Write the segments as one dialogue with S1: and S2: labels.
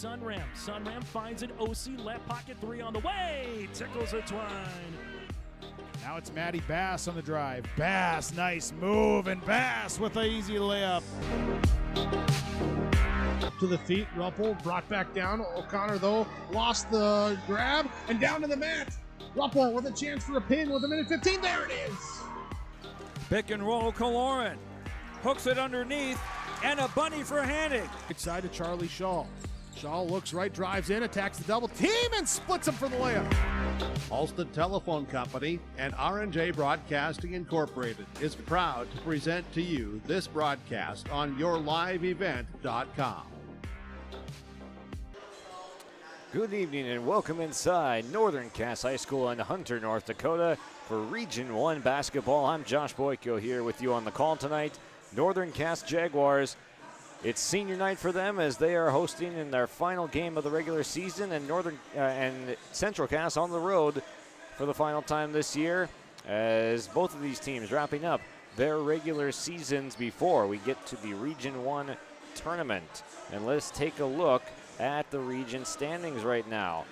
S1: Sunram. Sunram finds an OC left pocket three on the way. Tickles it Twine.
S2: Now it's Matty Bass on the drive. Bass, nice move, and Bass with an easy layup.
S3: To the feet, Ruppel brought back down. O'Connor, though, lost the grab and down to the mat. Ruppel with a chance for a pin with a minute 15. There it is.
S4: Pick and roll, Kaloran hooks it underneath, and a bunny for Hannig.
S3: Right side to Charlie Shaw. Shaw looks right, drives in, attacks the double team, and splits him for the layup.
S5: Halstead Telephone Company and R&J Broadcasting Incorporated is proud to present to you this broadcast on yourliveevent.com.
S6: Good evening and welcome inside Northern Cass High School in Hunter, North Dakota for Region 1 basketball. I'm Josh Boyko here with you on the call tonight. Northern Cass Jaguars, it's senior night for them as they are hosting in their final game of the regular season, and Central Cass on the road for the final time this year as both of these teams wrapping up their regular seasons before we get to the Region 1 tournament. And let's take a look at the region standings right now.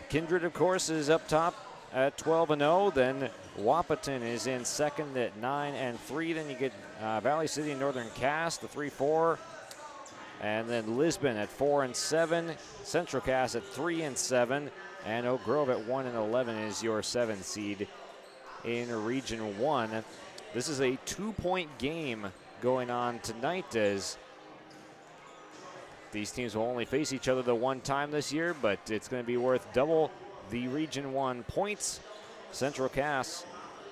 S6: Kindred, of course, is up top at 12-0. Then Wahpeton is in second at 9-3. Then you get Valley City and Northern Cass, the 3-4. And then Lisbon at 4-7. Central Cass at 3-7. And Oak Grove at 1-11 is your 7th seed in Region 1. This is a 2-point game going on tonight as these teams will only face each other the one time this year, but it's going to be worth double the Region 1 points. Central Cass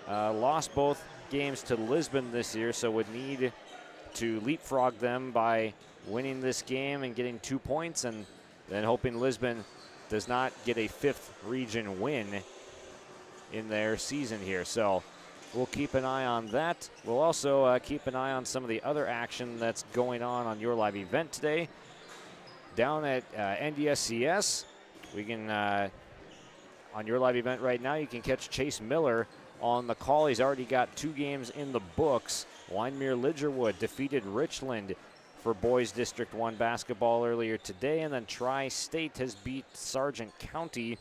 S6: lost both games to Lisbon this year, so would need to leapfrog them by winning this game and getting 2 points, and then hoping Lisbon does not get a 5th region win in their season here. So we'll keep an eye on that. We'll also keep an eye on some of the other action that's going on your live event today. Down at NDSCS, we can, on your live event right now, you can catch Chase Miller on the call. He's already got 2 games in the books. Winemere Lidgerwood defeated Richland for Boys District 1 basketball earlier today, and then Tri-State has beat Sargent County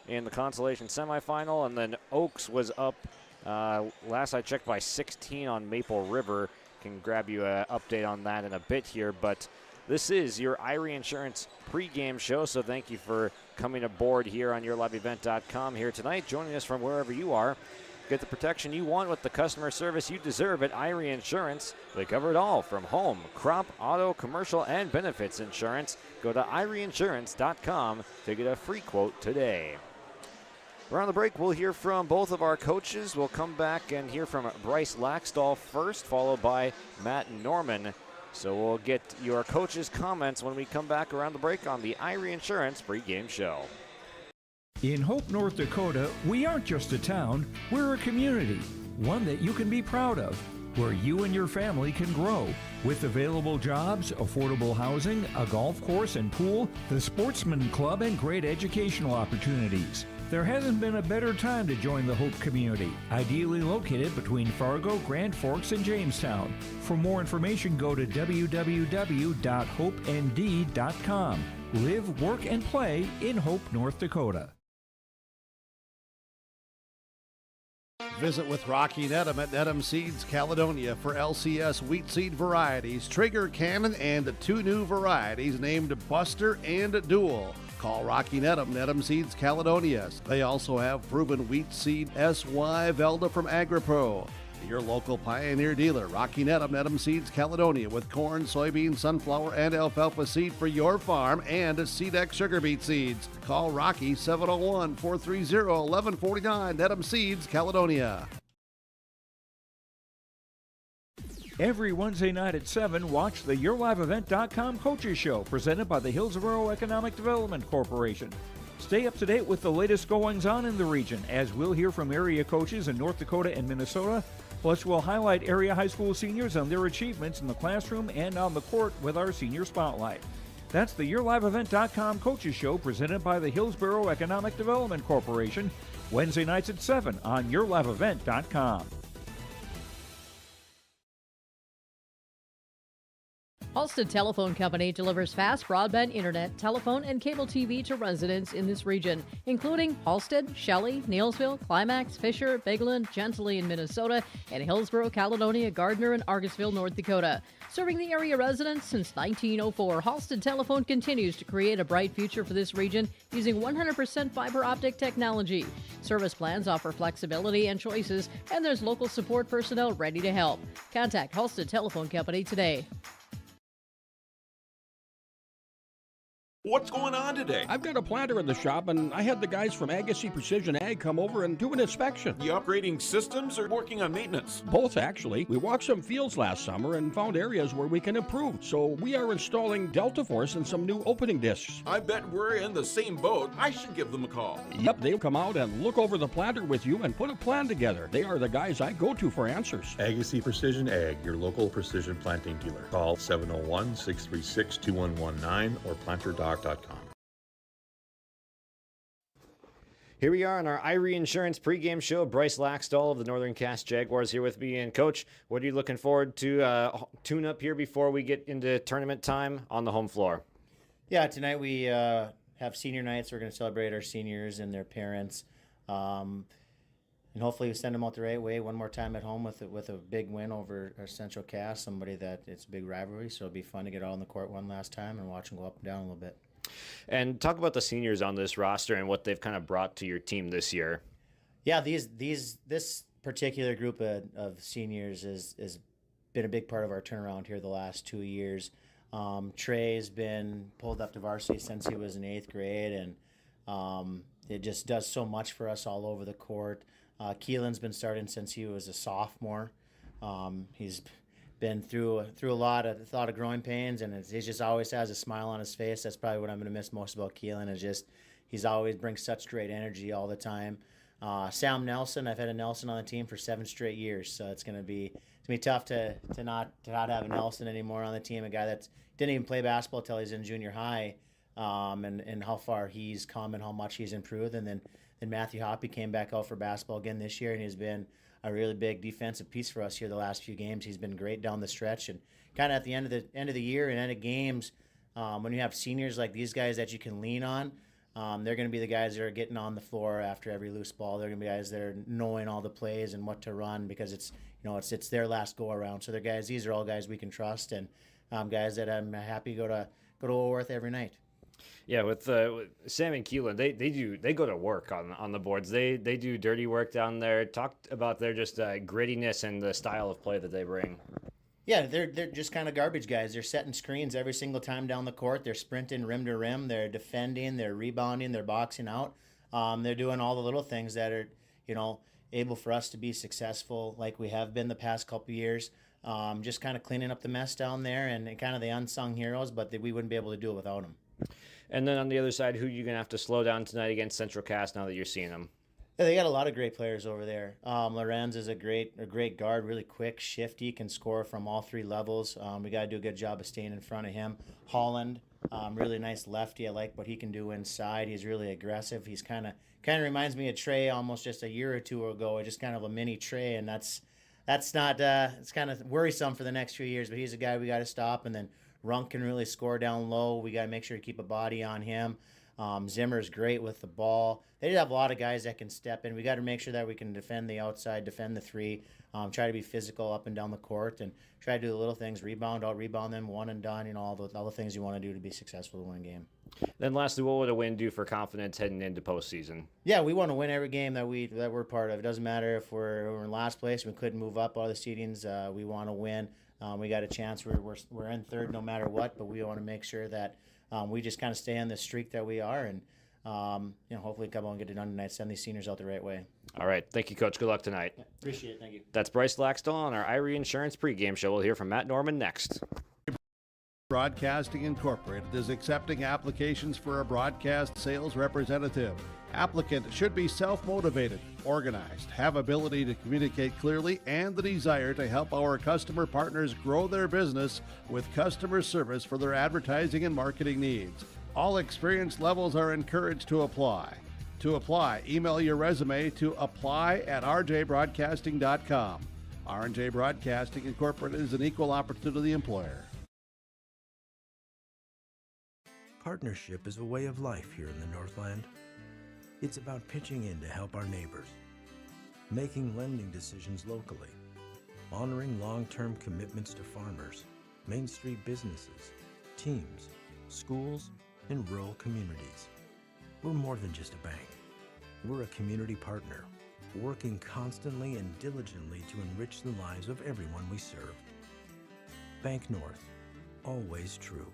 S6: in the consolation semifinal, and then Oaks was up, last I checked, by 16 on Maple River. Can grab you an update on that in a bit here, but this is your Irie Insurance pregame show, so thank you for coming aboard here on yourliveevent.com here tonight, joining us from wherever you are. Get the protection you want with the customer service you deserve at Irie Insurance. They cover it all from home, crop, auto, commercial, and benefits insurance. Go to IrieInsurance.com to get a free quote today. Around the break, we'll hear from both of our coaches. We'll come back and hear from Bryce Laxdal first, followed by Matt Norman. So we'll get your coaches' comments when we come back around the break on the Irie Insurance pregame show.
S7: In Hope, North Dakota, we aren't just a town, we're a community, one that you can be proud of, where you and your family can grow. With available jobs, affordable housing, a golf course and pool, the Sportsman Club, and great educational opportunities. There hasn't been a better time to join the Hope community, ideally located between Fargo, Grand Forks, and Jamestown. For more information, go to www.hopend.com. Live, work, and play in Hope, North Dakota.
S5: Visit with Rocky Nedham at Nedham Seeds Caledonia for LCS wheat seed varieties, Trigger, Cannon, and 2 new varieties named Buster and Dual. Call Rocky Nedham, Nedham Seeds Caledonia. They also have proven wheat seed SY Velda from AgriPro. Your local Pioneer dealer, Rocky Nedham, Nedham Seeds Caledonia, with corn, soybean, sunflower, and alfalfa seed for your farm and Seedex sugar beet seeds. Call Rocky 701-430-1149, Nedham Seeds Caledonia.
S7: Every Wednesday night at 7, watch the YourLiveEvent.com Coaches Show, presented by the Hillsborough Economic Development Corporation. Stay up to date with the latest goings-on in the region, as we'll hear from area coaches in North Dakota and Minnesota. Plus, we'll highlight area high school seniors on their achievements in the classroom and on the court with our Senior Spotlight. That's the YourLiveEvent.com Coaches Show, presented by the Hillsborough Economic Development Corporation, Wednesday nights at 7 on YourLiveEvent.com.
S8: Halstead Telephone Company delivers fast broadband internet, telephone, and cable TV to residents in this region, including Halstead, Shelley, Neilsville, Climax, Fisher, Bigland, Gentilly in Minnesota, and Hillsborough, Caledonia, Gardner, and Argusville, North Dakota. Serving the area residents since 1904, Halstead Telephone continues to create a bright future for this region using 100% fiber optic technology. Service plans offer flexibility and choices, and there's local support personnel ready to help. Contact Halstead Telephone Company today.
S9: What's going on today?
S10: I've got a planter in the shop, and I had the guys from Agassi Precision Ag come over and do an inspection.
S9: You upgrading systems or working on maintenance?
S10: Both, actually. We walked some fields last summer and found areas where we can improve. So we are installing Delta Force and some new opening discs.
S9: I bet we're in the same boat. I should give them a call.
S10: Yep, they'll come out and look over the planter with you and put a plan together. They are the guys I go to for answers.
S11: Agassi Precision Ag, your local precision planting dealer. Call 701-636-2119 or planterdoc.com.
S6: Here we are on our Irie Insurance pregame show. Bryce Laxdal of the Northern Cass Jaguars here with me. And Coach, what are you looking forward to tune up here before we get into tournament time on the home floor?
S12: Yeah, tonight we have senior nights. We're going to celebrate our seniors and their parents. And hopefully we send them out the right way one more time at home with a big win over our Central Cass, somebody that it's a big rivalry. So it'll be fun to get out on the court one last time and watch them go up and down a little bit.
S6: And talk about the seniors on this roster and what they've kind of brought to your team this year.
S12: Yeah, this particular group of seniors has been a big part of our turnaround here the last 2 years. Trey's been pulled up to varsity since he was in 8th grade, and it just does so much for us all over the court. Keelan's been starting since he was a sophomore. He's been through a lot of growing pains, and he just always has a smile on his face. That's probably what I'm going to miss most about Keelan, is just he's always brings such great energy all the time. Sam Nelson, I've had a Nelson on the team for 7 straight years, so it's going to be tough to not have a Nelson anymore on the team, a guy that didn't even play basketball until he's in junior high, and how far he's come and how much he's improved. And then Matthew Hoppy came back out for basketball again this year, and he's been a really big defensive piece for us here the last few games. He's been great down the stretch, and kind of at the end of the year and end of games, when you have seniors like these guys that you can lean on, they're going to be the guys that are getting on the floor after every loose ball. They're going to be guys that are knowing all the plays and what to run, because it's their last go around. So these are all guys we can trust, and guys that I'm happy to go to Woolworth every night.
S6: Yeah, with Sam and Keelan, they go to work on the boards. They do dirty work down there. Talk about their just grittiness and the style of play that they bring.
S12: Yeah, they're just kind of garbage guys. They're setting screens every single time down the court. They're sprinting rim to rim. They're defending. They're rebounding. They're boxing out. They're doing all the little things that are able for us to be successful like we have been the past couple of years. Just kind of cleaning up the mess down there, and kind of the unsung heroes, but we wouldn't be able to do it without them.
S6: And then on the other side, who are you going to have to slow down tonight against Central Cass now that you're seeing them?
S12: Yeah, they got a lot of great players over there. Lorenz is a great guard, really quick, shifty, can score from all 3 levels. We got to do a good job of staying in front of him. Holland, really nice lefty. I like what he can do inside. He's really aggressive. He's kind of reminds me of Trey almost just a year or 2 ago. Just kind of a mini Trey, and that's not it's kind of worrisome for the next few years. But he's a guy we got to stop. And then Runk can really score down low. We got to make sure to keep a body on him. Zimmer's great with the ball. They have a lot of guys that can step in. We got to make sure that we can defend the outside, defend the 3, try to be physical up and down the court, and try to do the little things, out-rebound them, one and done, all the things you want to do to be successful to win a game.
S6: Then lastly, what would a win do for confidence heading into postseason?
S12: Yeah, we want to win every game that we're part of. It doesn't matter if we're in last place, we couldn't move up out of the seedings. We want to win. We got a chance. We're in 3rd no matter what, but we want to make sure that we just kind of stay on the streak that we are, and hopefully come on and get it done tonight. Send these seniors out the right way.
S6: All right, thank you, Coach. Good luck tonight.
S12: Yeah, appreciate it. Thank you.
S6: That's Bryce Laxdal on our Irie Insurance pregame show. We'll hear from Matt Norman next.
S5: Broadcasting Incorporated is accepting applications for a broadcast sales representative. Applicant should be self-motivated, organized, have ability to communicate clearly, and the desire to help our customer partners grow their business with customer service for their advertising and marketing needs. All experience levels are encouraged to apply. To apply, email your resume to apply@rjbroadcasting.com. R&J Broadcasting Incorporated is an equal opportunity employer.
S13: Partnership is a way of life here in the Northland. It's about pitching in to help our neighbors, making lending decisions locally, honoring long-term commitments to farmers, Main Street businesses, teams, schools, and rural communities. We're more than just a bank. We're a community partner, working constantly and diligently to enrich the lives of everyone we serve. Bank North, always true.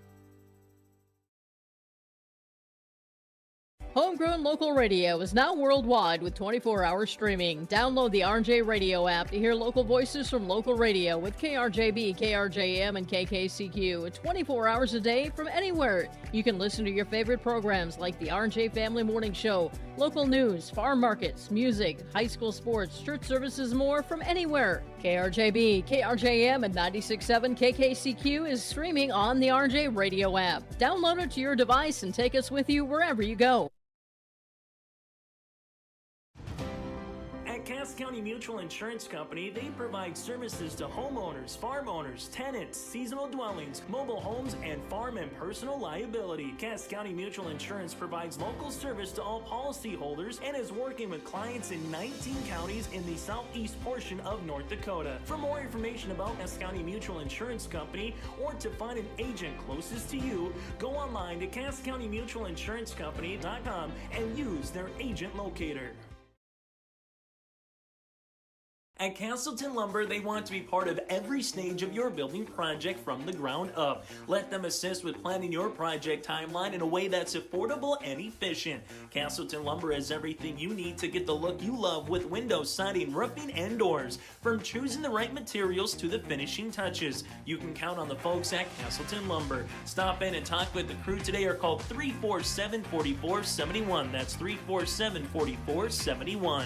S8: Homegrown local radio is now worldwide with 24-hour streaming. Download the RJ Radio app to hear local voices from local radio with KRJB, KRJM, and KKCQ 24 hours a day from anywhere. You can listen to your favorite programs like the RJ Family Morning Show, local news, farm markets, music, high school sports, church services, more from anywhere. KRJB, KRJM, and 96.7 KKCQ is streaming on the RJ Radio app. Download it to your device and take us with you wherever you go.
S1: At Cass County Mutual Insurance Company, they provide services to homeowners, farm owners, tenants, seasonal dwellings, mobile homes, and farm and personal liability. Cass County Mutual Insurance provides local service to all policyholders and is working with clients in 19 counties in the southeast portion of North Dakota. For more information about Cass County Mutual Insurance Company or to find an agent closest to you, go online to CassCountyMutualInsuranceCompany.com and use their agent locator. At Castleton Lumber, they want to be part of every stage of your building project from the ground up. Let them assist with planning your project timeline in a way that's affordable and efficient. Castleton Lumber has everything you need to get the look you love with windows, siding, roofing, and doors. From choosing the right materials to the finishing touches, you can count on the folks at Castleton Lumber. Stop in and talk with the crew today or call 347-4471. That's 347-4471.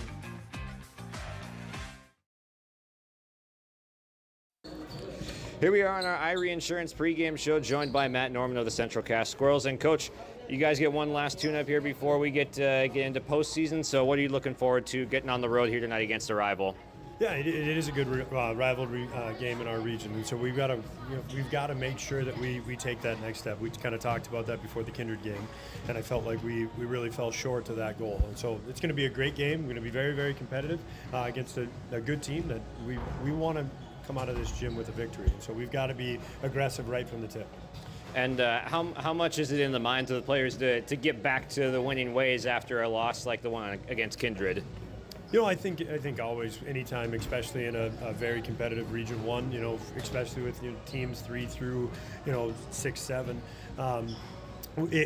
S6: Here we are on our Irie Insurance pregame show, joined by Matt Norman of the Central Cass Squirrels. And Coach, you guys get one last tune-up here before we get into postseason. So what are you looking forward to getting on the road here tonight against a rival?
S14: Yeah, it is a good rivalry game in our region, and so we've got to make sure that we take that next step. We kind of talked about that before the Kindred game, and I felt like we really fell short of that goal. And so it's going to be a great game. We're going to be very, very competitive against a good team that we want to come out of this gym with a victory. So we've got to be aggressive right from the tip.
S6: And how much is it in the minds of the players to get back to the winning ways after a loss like the one against Kindred?
S14: You know, I think always, anytime, especially in a very competitive Region 1, you know, especially with teams 3 through, 6, 7,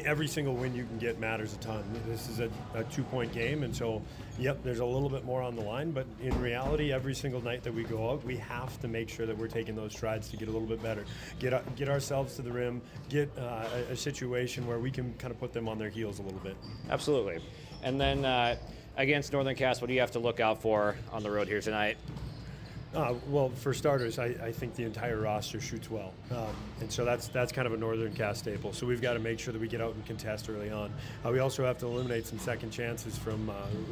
S14: every single win you can get matters a ton. This is a 2-point game, and so, yep, there's a little bit more on the line, but in reality, every single night that we go out, we have to make sure that we're taking those strides to get a little bit better. Get ourselves to the rim, get a situation where we can kind of put them on their heels a little bit.
S6: Absolutely. And then against Northern Cass, what do you have to look out for on the road here tonight?
S14: Well, for starters, I think the entire roster shoots well, and so that's kind of a Northern Cass staple. So we've got to make sure that we get out and contest early on. We also have to eliminate some second chances from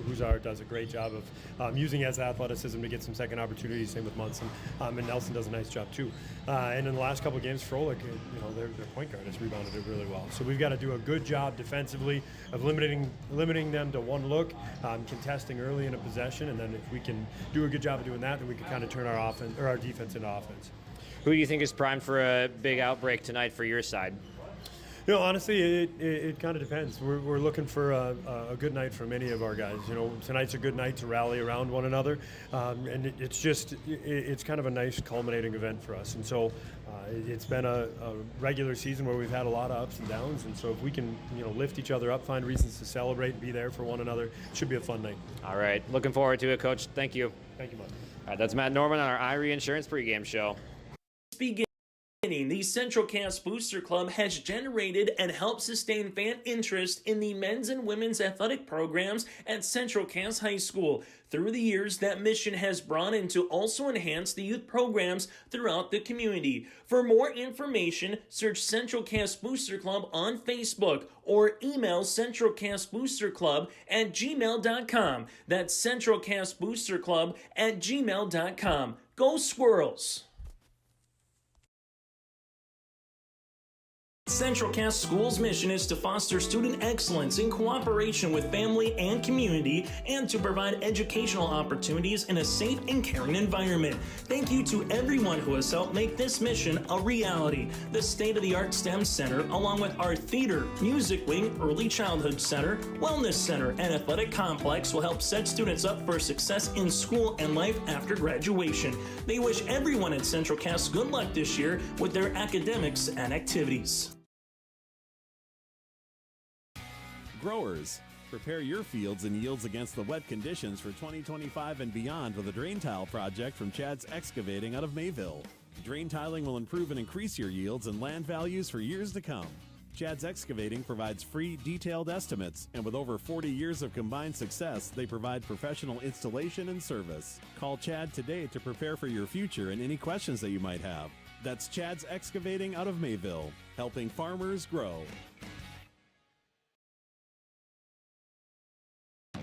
S14: Huzar does a great job of using his athleticism to get some second opportunities. Same with Munson, and Nelson does a nice job too. And in the last couple of games, Froelich, their point guard has rebounded it really well. So we've got to do a good job defensively of limiting them to one look, contesting early in a possession, and then if we can do a good job of doing that, then we can kind of turn our offense or our defense into offense.
S6: Who do you think is primed for a big outbreak tonight for your side?
S14: Honestly, it kind of depends. We're looking for a good night from any of our guys. Tonight's a good night to rally around one another, and it's kind of a nice culminating event for us. And so it's been a regular season where we've had a lot of ups and downs, and so if we can lift each other up, find reasons to celebrate and be there for one another, it should be a fun night.
S6: All right, looking forward to it, Coach. Thank you.
S14: Thank you, Mike.
S6: All right, that's Matt Norman on our Irie Insurance pregame show.
S1: The Central Cass Booster Club has generated and helped sustain fan interest in the men's and women's athletic programs at Central Cass High School. Through the years, that mission has brought in to also enhance the youth programs throughout the community. For more information, search Central Cass Booster Club on Facebook or email centralcassboosterclub@gmail.com. That's centralcassboosterclub@gmail.com. Go Squirrels! Central Cass School's mission is to foster student excellence in cooperation with family and community and to provide educational opportunities in a safe and caring environment. Thank you to everyone who has helped make this mission a reality. The state-of-the-art STEM Center, along with our theater, music wing, early childhood center, wellness center, and athletic complex will help set students up for success in school and life after graduation. They wish everyone at Central Cass good luck this year with their academics and activities.
S15: Growers, prepare your fields and yields against the wet conditions for 2025 and beyond with a drain tile project from Chad's Excavating out of Mayville. Drain tiling will improve and increase your yields and land values for years to come. Chad's Excavating provides free, detailed estimates, and with over 40 years of combined success, they provide professional installation and service. Call Chad today to prepare for your future and any questions that you might have. That's Chad's Excavating out of Mayville, helping farmers grow.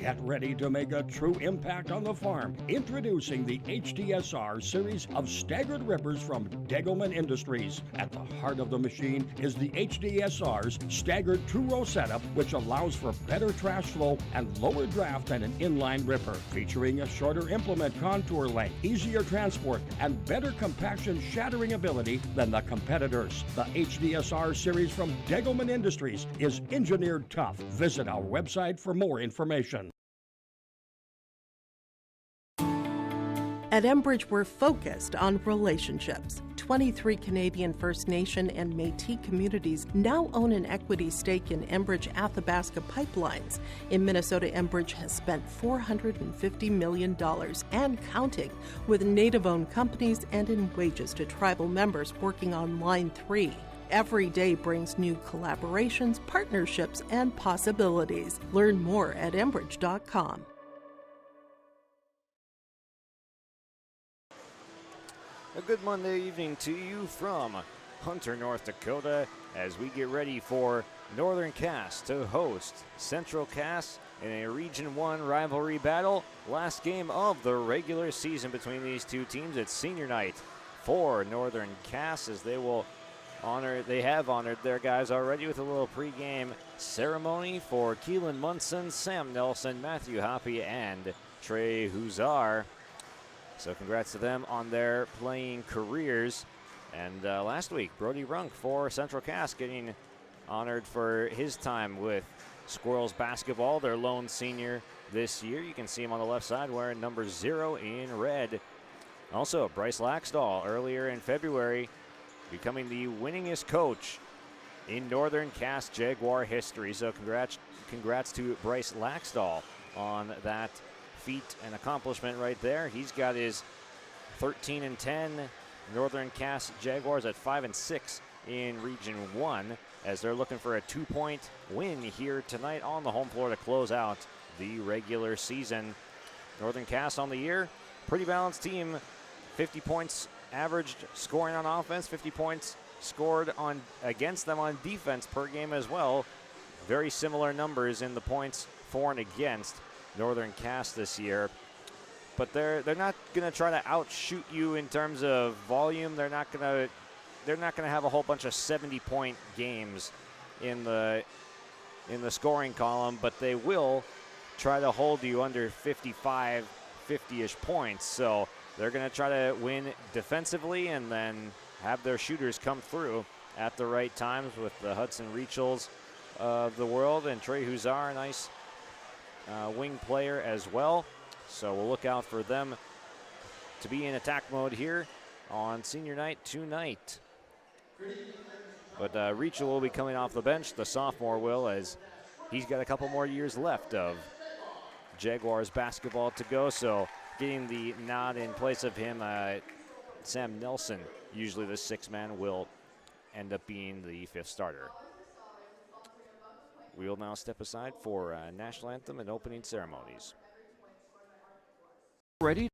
S10: Get ready to make a true impact on the farm. Introducing the HDSR series of staggered rippers from Degelman Industries. At the heart of the machine is the HDSR's staggered two-row setup, which allows for better trash flow and lower draft than an inline ripper. Featuring a shorter implement contour length, easier transport, and better compaction shattering ability than the competitors. The HDSR series from Degelman Industries is engineered tough. Visit our website for more information.
S16: At Enbridge, we're focused on relationships. 23 Canadian First Nation and Métis communities now own an equity stake in Enbridge Athabasca Pipelines. In Minnesota, Enbridge has spent $450 million and counting with Native-owned companies and in wages to tribal members working on Line 3. Every day brings new collaborations, partnerships, and possibilities. Learn more at Enbridge.com.
S6: A good Monday evening to you from Hunter, North Dakota, as we get ready for Northern Cass to host Central Cass in a Region 1 rivalry battle. Last game of the regular season between these two teams. It's senior night for Northern Cass, as they have honored their guys already with a little pregame ceremony for Keelan Munson, Sam Nelson, Matthew Hoppy, and Trey Huzar. So congrats to them on their playing careers. And last week, Brody Runk for Central Cass getting honored for his time with Squirrels basketball, their lone senior this year. You can see him on the left side wearing number 0 in red. Also, Bryce Laxdal earlier in February becoming the winningest coach in Northern Cass Jaguar history. So congrats to Bryce Laxdal on that feat and accomplishment right there. He's got his 13-10 Northern Cass Jaguars at 5-6 in Region 1, as they're looking for a 2-point win here tonight on the home floor to close out the regular season. Northern Cass on the year, pretty balanced team. 50 points averaged scoring on offense, 50 points scored on against them on defense per game as well. Very similar numbers in the points for and against Northern Cass this year, but they're not going to try to outshoot you in terms of volume. They're not going to have a whole bunch of 70-point games in the scoring column, but they will try to hold you under 55, 50-ish points. So they're going to try to win defensively and then have their shooters come through at the right times with the Hudson Reachels of the world and Trey Huzar, a nice wing player as well. So we'll look out for them to be in attack mode here on senior night tonight. But Reachel will be coming off the bench. The sophomore will, as he's got a couple more years left of Jaguars basketball to go. So getting the nod in place of him, Sam Nelson, usually the 6th man, will end up being the 5th starter. We will now step aside for national anthem and opening ceremonies.
S7: Ready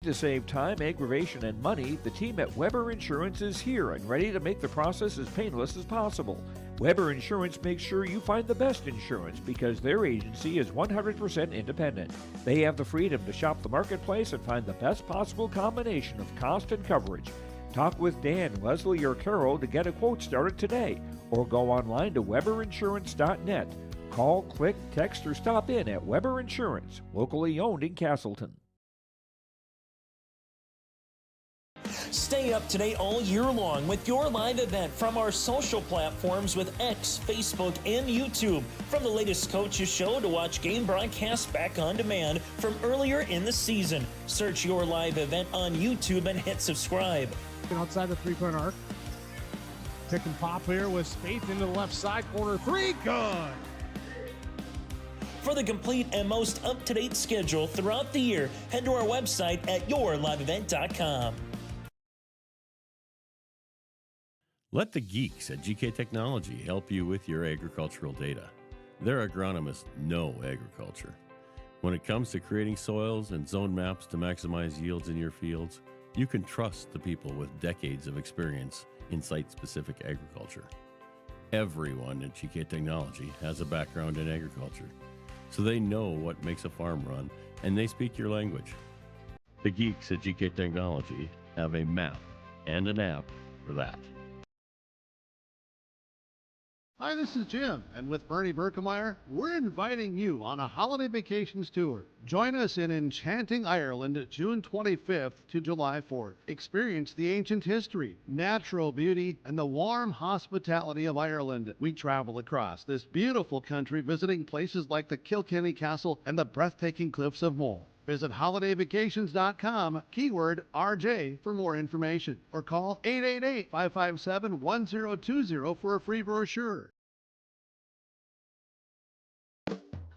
S7: to save time, aggravation, and money? The team at Weber Insurance is here and ready to make the process as painless as possible. Weber Insurance makes sure you find the best insurance because their agency is 100% independent. They have the freedom to shop the marketplace and find the best possible combination of cost and coverage. Talk with Dan, Leslie, or Carol to get a quote started today, or go online to weberinsurance.net. Call, click, text, or stop in at Weber Insurance, locally owned in Castleton.
S1: Stay up to date all year long with your live event from our social platforms with X, Facebook, and YouTube. From the latest coaches show to watch game broadcasts back on demand from earlier in the season. Search your live event on YouTube and hit subscribe.
S3: Outside the three-point arc. Pick and pop here with Spaeth into the left side corner. Three, good.
S1: For the complete and most up-to-date schedule throughout the year, head to our website at yourliveevent.com.
S15: Let the geeks at GK Technology help you with your agricultural data. Their agronomists know agriculture. When it comes to creating soils and zone maps to maximize yields in your fields, you can trust the people with decades of experience in site-specific agriculture. Everyone at GK Technology has a background in agriculture, so they know what makes a farm run, and they speak your language. The geeks at GK Technology have a map and an app for that.
S5: Hi, this is Jim, and with Bernie Berkemeyer, we're inviting you on a holiday vacations tour. Join us in enchanting Ireland, June 25th to July 4th. Experience the ancient history, natural beauty, and the warm hospitality of Ireland. We travel across this beautiful country, visiting places like the Kilkenny Castle and the breathtaking cliffs of Moher. Visit holidayvacations.com, keyword RJ, for more information, or call 888-557-1020 for a free brochure.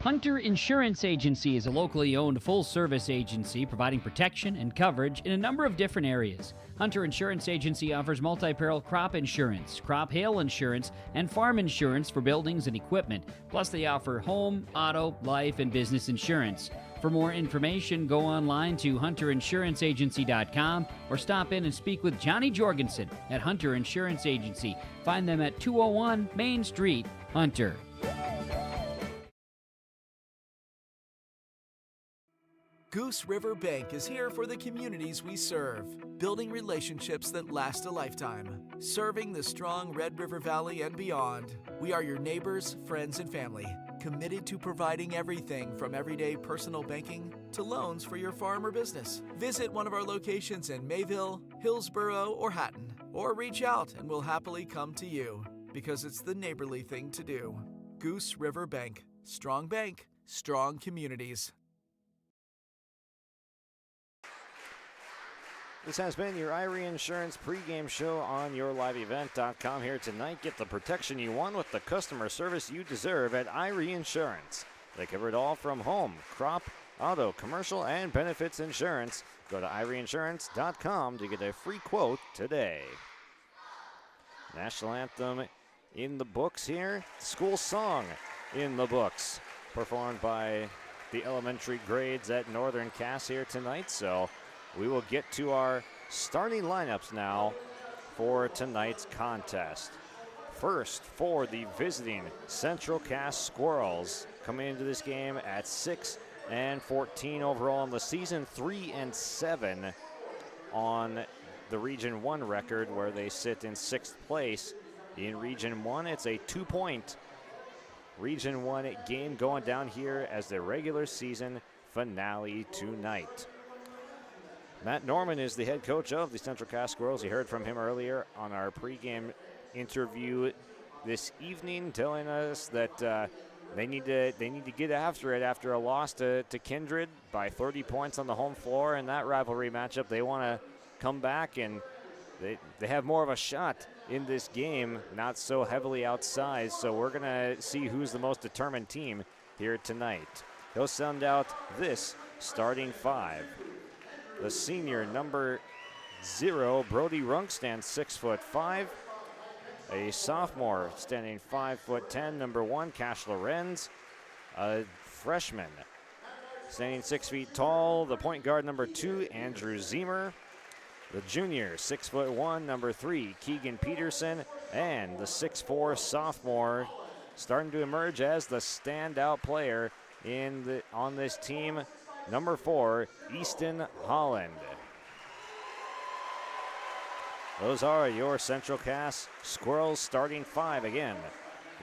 S17: Hunter Insurance Agency is a locally owned full-service agency providing protection and coverage in a number of different areas. Hunter Insurance Agency offers multi-peril crop insurance, crop hail insurance, and farm insurance for buildings and equipment. Plus, they offer home, auto, life, and business insurance. For more information, go online to hunterinsuranceagency.com or stop in and speak with Johnny Jorgensen at Hunter Insurance Agency. Find them at 201 Main Street, Hunter.
S18: Goose River Bank is here for the communities we serve, building relationships that last a lifetime. Serving the strong Red River Valley and beyond, we are your neighbors, friends, and family, committed to providing everything from everyday personal banking to loans for your farm or business. Visit one of our locations in Mayville, Hillsborough, or Hatton, or reach out and we'll happily come to you, because it's the neighborly thing to do. Goose River Bank. Strong bank, strong communities.
S6: This has been your Irie Insurance pregame show on yourliveevent.com. Here tonight, get the protection you want with the customer service you deserve at Irie Insurance. They cover it all from home, crop, auto, commercial, and benefits insurance. Go to IrieInsurance.com to get a free quote today. National anthem in the books here. School song in the books. Performed by the elementary grades at Northern Cass here tonight. So we will get to our starting lineups now for tonight's contest. First, for the visiting Central Cass Squirrels, coming into this game at 6-14 overall in the season, 3-7 on the Region 1 record, where they sit in 6th place. In Region 1, it's a 2-point Region 1 game going down here as the regular season finale tonight. Matt Norman is the head coach of the Central Cass Squirrels. You heard from him earlier on our pregame interview this evening, telling us that they need to get after it after a loss to Kindred by 30 points on the home floor in that rivalry matchup. They want to come back, and they have more of a shot in this game, not so heavily outsized. So we're going to see who's the most determined team here tonight. He'll send out this starting five. The senior, number 0, Brody Runk, stands 6'5". A sophomore standing 5'10", number 1, Cash Lorenz. A freshman standing 6 feet tall, the point guard, number 2, Andrew Zemer. The junior, 6'1", number 3, Keegan Peterson. And the 6'4" sophomore starting to emerge as the standout player on this team, number 4, Easton Holland. Those are your Central Cass Squirrels starting 5 again.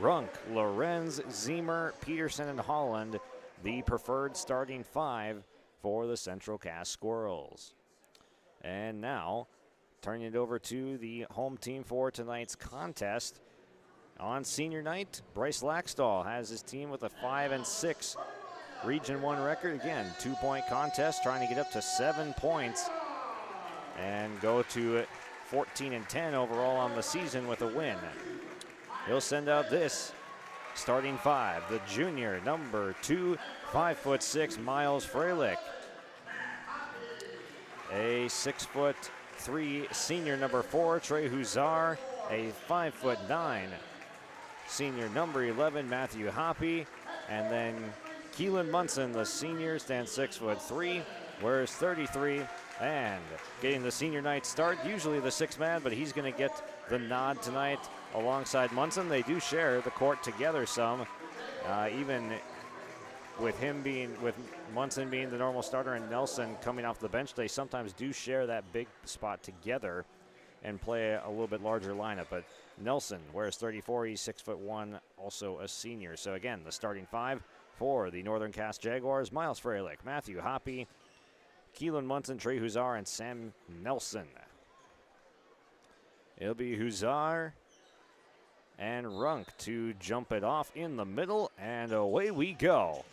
S6: Runk, Lorenz, Zemer, Peterson, and Holland, the preferred starting 5 for the Central Cass Squirrels. And now, turning it over to the home team for tonight's contest. On senior night, Bryce Laxdal has his team with a 5-6 Region 1 record. Again, 2-point contest, trying to get up to 7 points and go to 14-10 overall on the season with a win. He'll send out this starting 5. The junior, number 2, 5'6", Miles Freilich. A 6'3" senior, number 4, Trey Huzar. A 5'9" senior, number 11, Matthew Hoppy. And then Keelan Munson, the senior, stands 6'3", wears 33, and getting the senior night start, usually the 6th man, but he's going to get the nod tonight alongside Munson. They do share the court together some, even with Munson being the normal starter and Nelson coming off the bench. They sometimes do share that big spot together and play a little bit larger lineup. But Nelson wears 34. He's 6'1", also a senior. So again, the starting 5 for the Northern Cass Jaguars: Miles Freilich, Matthew Hoppy, Keelan Munson, Trey Huzar, and Sam Nelson. It'll be Huzar and Runk to jump it off in the middle, and away we go.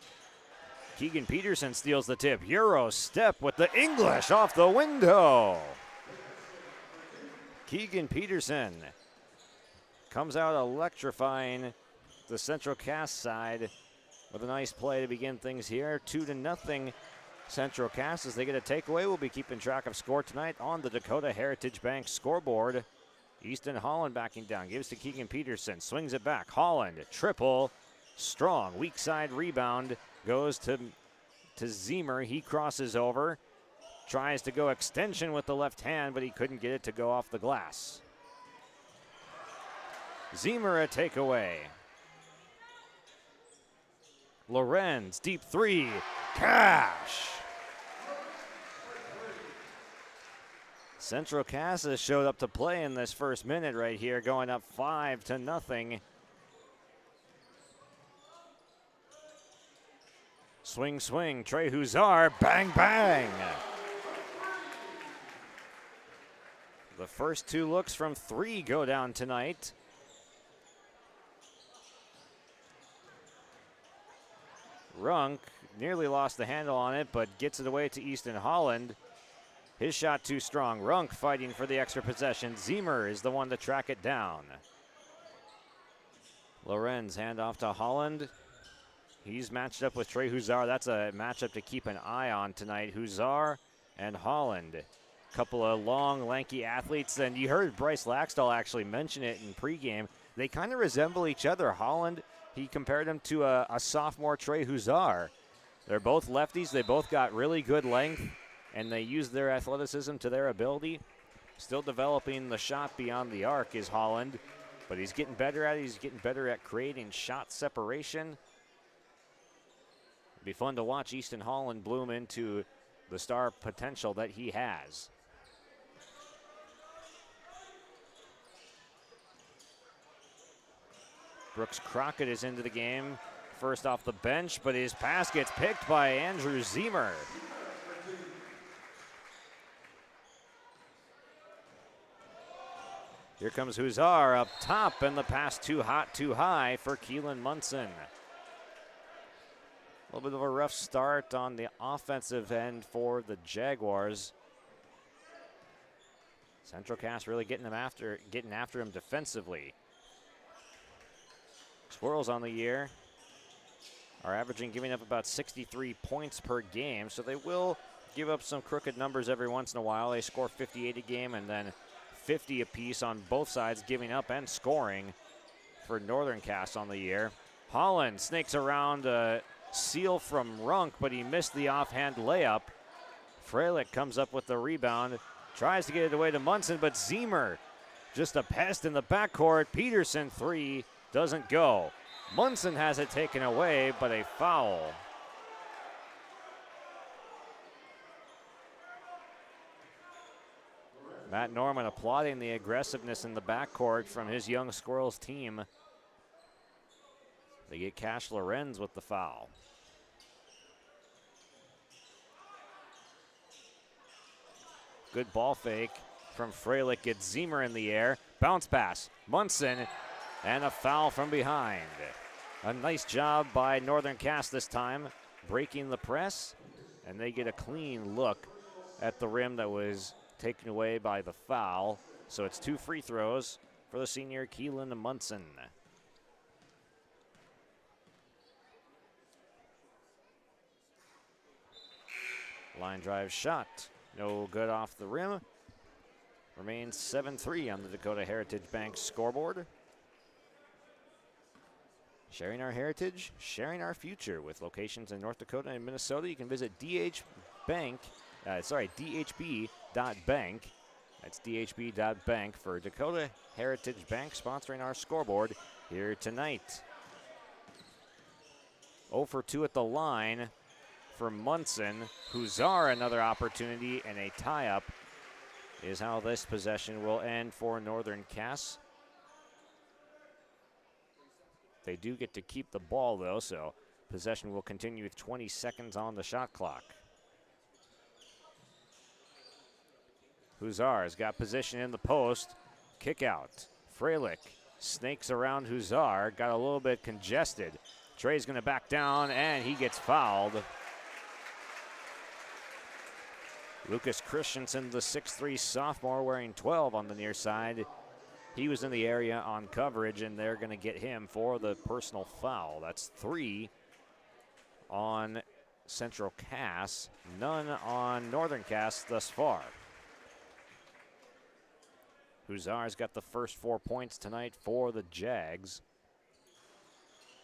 S6: Keegan Peterson steals the tip. Euro step with the English off the window. Keegan Peterson comes out electrifying the Central Cass side with a nice play to begin things here. 2-0 Central Cass as they get a takeaway. We'll be keeping track of score tonight on the Dakota Heritage Bank scoreboard. Easton Holland backing down, gives to Keegan Peterson, swings it back. Holland, triple, strong, weak side rebound, goes to Zemer. He crosses over, tries to go extension with the left hand, but he couldn't get it to go off the glass. Zemer a takeaway. Lorenz, deep 3, cash. Central Cass has showed up to play in this first minute right here, going up 5-0. Swing, swing, Trey Huzar, bang, bang. The first 2 looks from 3 go down tonight. Runk nearly lost the handle on it, but gets it away to Easton Holland. His shot too strong. Runk fighting for the extra possession. Zemer is the one to track it down. Lorenz handoff to Holland. He's matched up with Trey Huzar. That's a matchup to keep an eye on tonight. Huzar and Holland. Couple of long, lanky athletes. And you heard Bryce Laxdal actually mention it in pregame. They kind of resemble each other. Holland, he compared him to a sophomore Trey Huzar. They're both lefties. They both got really good length, and they use their athleticism to their ability. Still developing the shot beyond the arc is Holland, but he's getting better at it. He's getting better at creating shot separation. It'll be fun to watch Easton Holland bloom into the star potential that he has. Brooks Crockett is into the game, first off the bench, but his pass gets picked by Andrew Zemer. Here comes Huzar up top, and the pass too hot, too high for Keelan Munson. A little bit of a rough start on the offensive end for the Jaguars. Central Cass really getting after him defensively. Squirrels on the year are giving up about 63 points per game, so they will give up some crooked numbers every once in a while. They score 58 a game and then 50 apiece on both sides, giving up and scoring for Northern Cass on the year. Holland snakes around a seal from Runk, but he missed the offhand layup. Freilich comes up with the rebound, tries to get it away to Munson, but Zemer just a pest in the backcourt. Peterson 3 doesn't go. Munson has it taken away, but a foul. Matt Norman applauding the aggressiveness in the backcourt from his Young Squirrels team. They get Cash Lorenz with the foul. Good ball fake from Freilich, gets Zemer in the air. Bounce pass, Munson, and a foul from behind. A nice job by Northern Cass this time, breaking the press, and they get a clean look at the rim that was taken away by the foul. So it's 2 free throws for the senior Keelan Munson. Line drive shot, no good off the rim. Remains 7-3 on the Dakota Heritage Bank scoreboard. Sharing our heritage, sharing our future. With locations in North Dakota and Minnesota, you can visit dhb.bank. That's dhb.bank for Dakota Heritage Bank, sponsoring our scoreboard here tonight. 0 for 2 at the line for Munson. Huzar, another opportunity, and a tie-up is how this possession will end for Northern Cass. They do get to keep the ball, though, so possession will continue with 20 seconds on the shot clock. Huzar has got position in the post. Kick out. Freilich snakes around Huzar. Got a little bit congested. Trey's going to back down, and he gets fouled. Lucas Christensen, the 6'3 sophomore, wearing 12 on the near side. He was in the area on coverage, and they're going to get him for the personal foul. That's 3 on Central Cass, none on Northern Cass thus far. Huzar's got the first 4 points tonight for the Jags.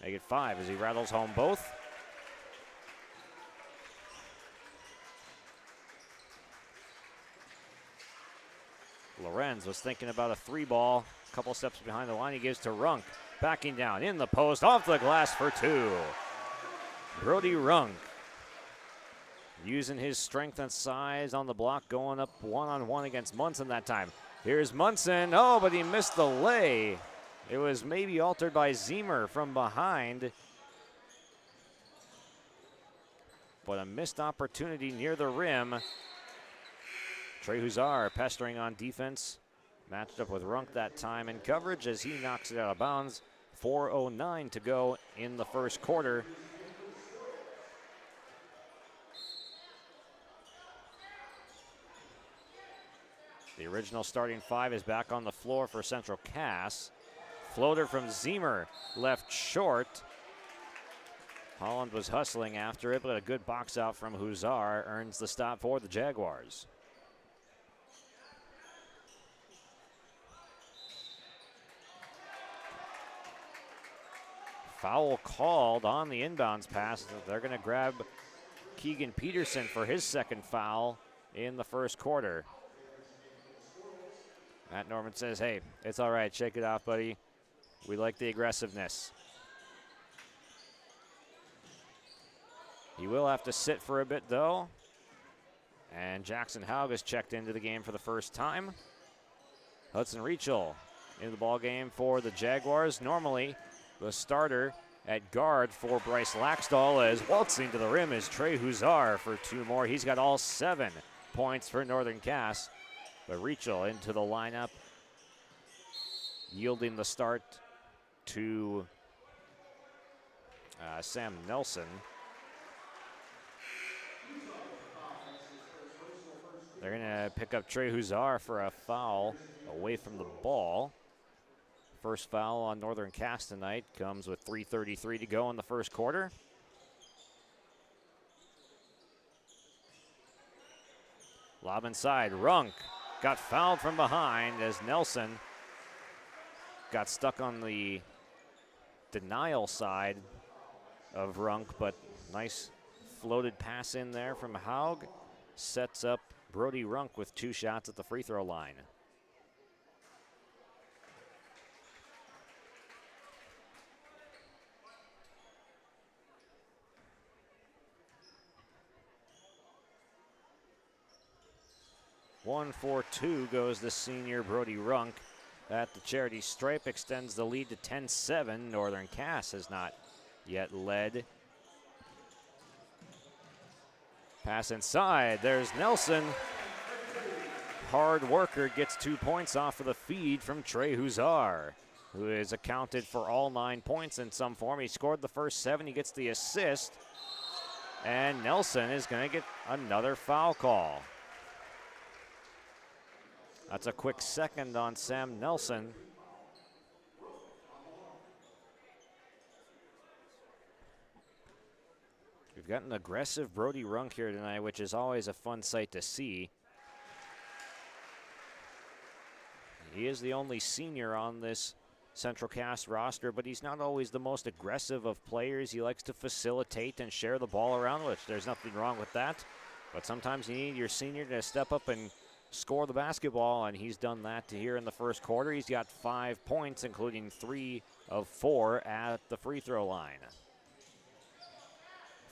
S6: Make it 5 as he rattles home both. Lorenz was thinking about a 3-ball. A couple steps behind the line, he gives to Runk. Backing down in the post, off the glass for 2. Brody Runk using his strength and size on the block, going up one-on-one against Munson that time. Here's Munson. Oh, but he missed the lay. It was maybe altered by Zemer from behind. But a missed opportunity near the rim. Trey Huzar pestering on defense. Matched up with Runk that time in coverage as he knocks it out of bounds. 4:09 to go in the first quarter. The original starting 5 is back on the floor for Central Cass. Floater from Zemer, left short. Holland was hustling after it, but a good box out from Huzar earns the stop for the Jaguars. Foul called on the inbounds pass. They're going to grab Keegan Peterson for his second foul in the first quarter. Matt Norman says, hey, it's all right. Shake it off, buddy. We like the aggressiveness. He will have to sit for a bit, though. And Jackson Haug has checked into the game for the first time. Hudson Reachel in the ballgame for the Jaguars. Normally, the starter at guard for Bryce Laxdal, as waltzing to the rim is Trey Huzar for 2 more. He's got all 7 points for Northern Cass. But Reachel into the lineup, yielding the start to Sam Nelson. They're going to pick up Trey Huzar for a foul away from the ball. First foul on Northern Cass tonight comes with 3:33 to go in the first quarter. Lob inside, Runk got fouled from behind as Nelson got stuck on the denial side of Runk, but nice floated pass in there from Haug. Sets up Brody Runk with 2 shots at the free throw line. 1 for 2 goes the senior Brody Runk at the charity stripe, extends the lead to 10-7. Northern Cass has not yet led. Pass inside, there's Nelson. Hard worker gets 2 points off of the feed from Trey Huzar, who is accounted for all 9 points in some form. He scored the first 7, he gets the assist, and Nelson is going to get another foul call. That's a quick second on Sam Nelson. We've got an aggressive Brody Runk here tonight, which is always a fun sight to see. He is the only senior on this Central Cass roster, but he's not always the most aggressive of players. He likes to facilitate and share the ball around, which there's nothing wrong with that. But sometimes you need your senior to step up and score the basketball, and he's done that here in the first quarter. He's got 5 points, including 3 of 4 at the free throw line.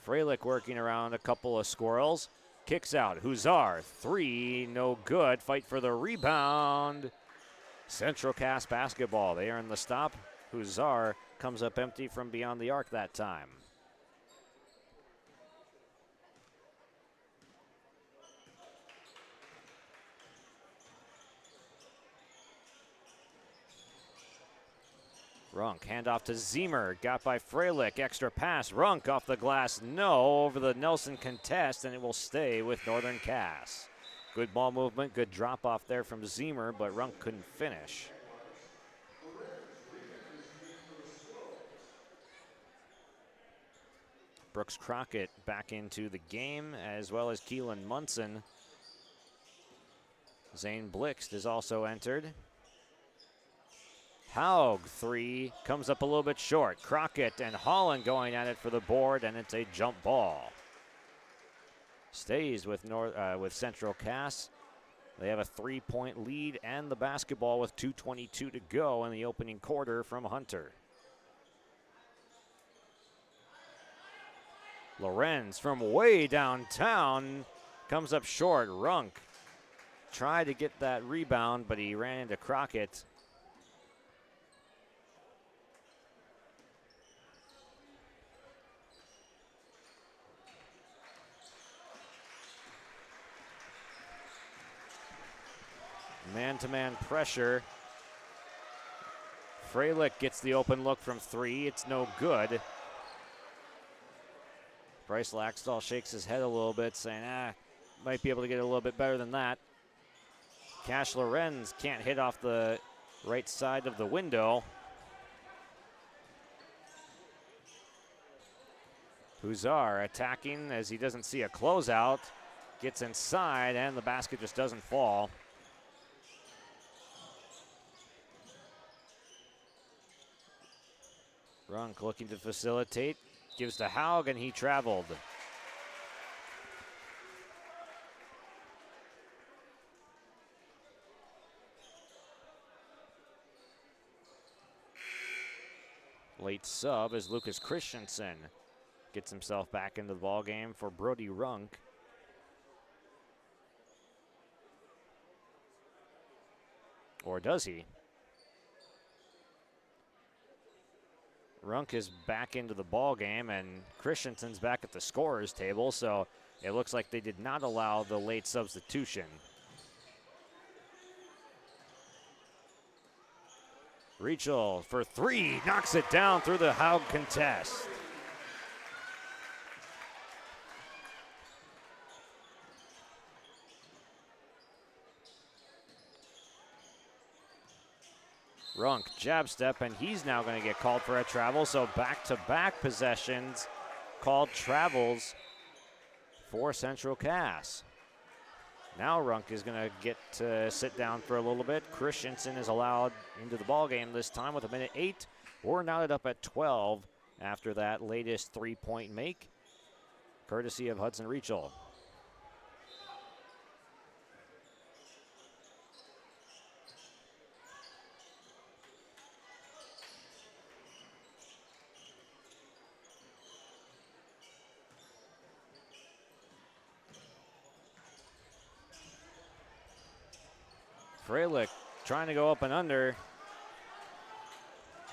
S6: Freilich working around a couple of squirrels. Kicks out. Huzar, 3, no good. Fight for the rebound. Central Cass basketball. They earn the stop. Huzar comes up empty from beyond the arc that time. Runk, handoff to Zemer, got by Freilich, extra pass, Runk off the glass, no, over the Nelson contest, and it will stay with Northern Cass. Good ball movement, good drop off there from Zemer, but Runk couldn't finish. Brooks Crockett back into the game, as well as Keelan Munson. Zane Blixt is also entered. Haug, 3, comes up a little bit short. Crockett and Holland going at it for the board, and it's a jump ball. Stays with Central Cass. They have a 3-point lead and the basketball with 2:22 to go in the opening quarter from Hunter. Lorenz from way downtown comes up short. Runk tried to get that rebound, but he ran into Crockett. Man-to-man pressure. Freilich gets the open look from 3. It's no good. Bryce Laxdal shakes his head a little bit, saying, might be able to get a little bit better than that. Cash Lorenz can't hit off the right side of the window. Huzar attacking as he doesn't see a closeout. Gets inside, and the basket just doesn't fall. Runk looking to facilitate, gives to Haug, and he traveled. Late sub as Lucas Christensen gets himself back into the ballgame for Brody Runk. Or does he? Runk is back into the ball game, and Christensen's back at the scorer's table, so it looks like they did not allow the late substitution. Rachel for 3, knocks it down through the Haug contest. Runk, jab step, and he's now going to get called for a travel. So back-to-back possessions called travels for Central Cass. Now Runk is going to get to sit down for a little bit. Christensen is allowed into the ballgame this time with 1:08. We're knotted up at 12 after that latest 3-point make, courtesy of Hudson Rachel. Freilich trying to go up and under.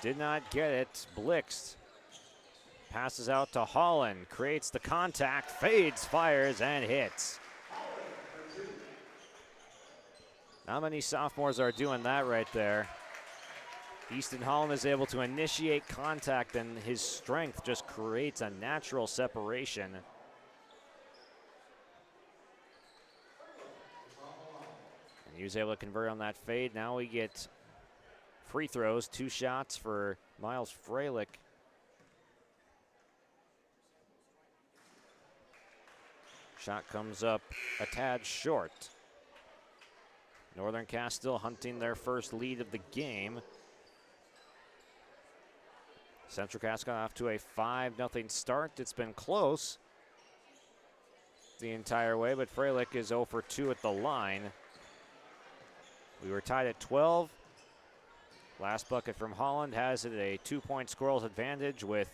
S6: Did not get it. Blixt passes out to Holland. Creates the contact. Fades, fires, and hits. Not many sophomores are doing that right there. Easton Holland is able to initiate contact, and his strength just creates a natural separation. And he was able to convert on that fade. Now we get free throws, 2 shots for Miles Freilich. Shot comes up a tad short. Northern Cass still hunting their first lead of the game. Central Cass got off to a 5-0 start. It's been close the entire way, but Freilich is 0 for 2 at the line. We were tied at 12. Last bucket from Holland has it a 2-point scoreless advantage with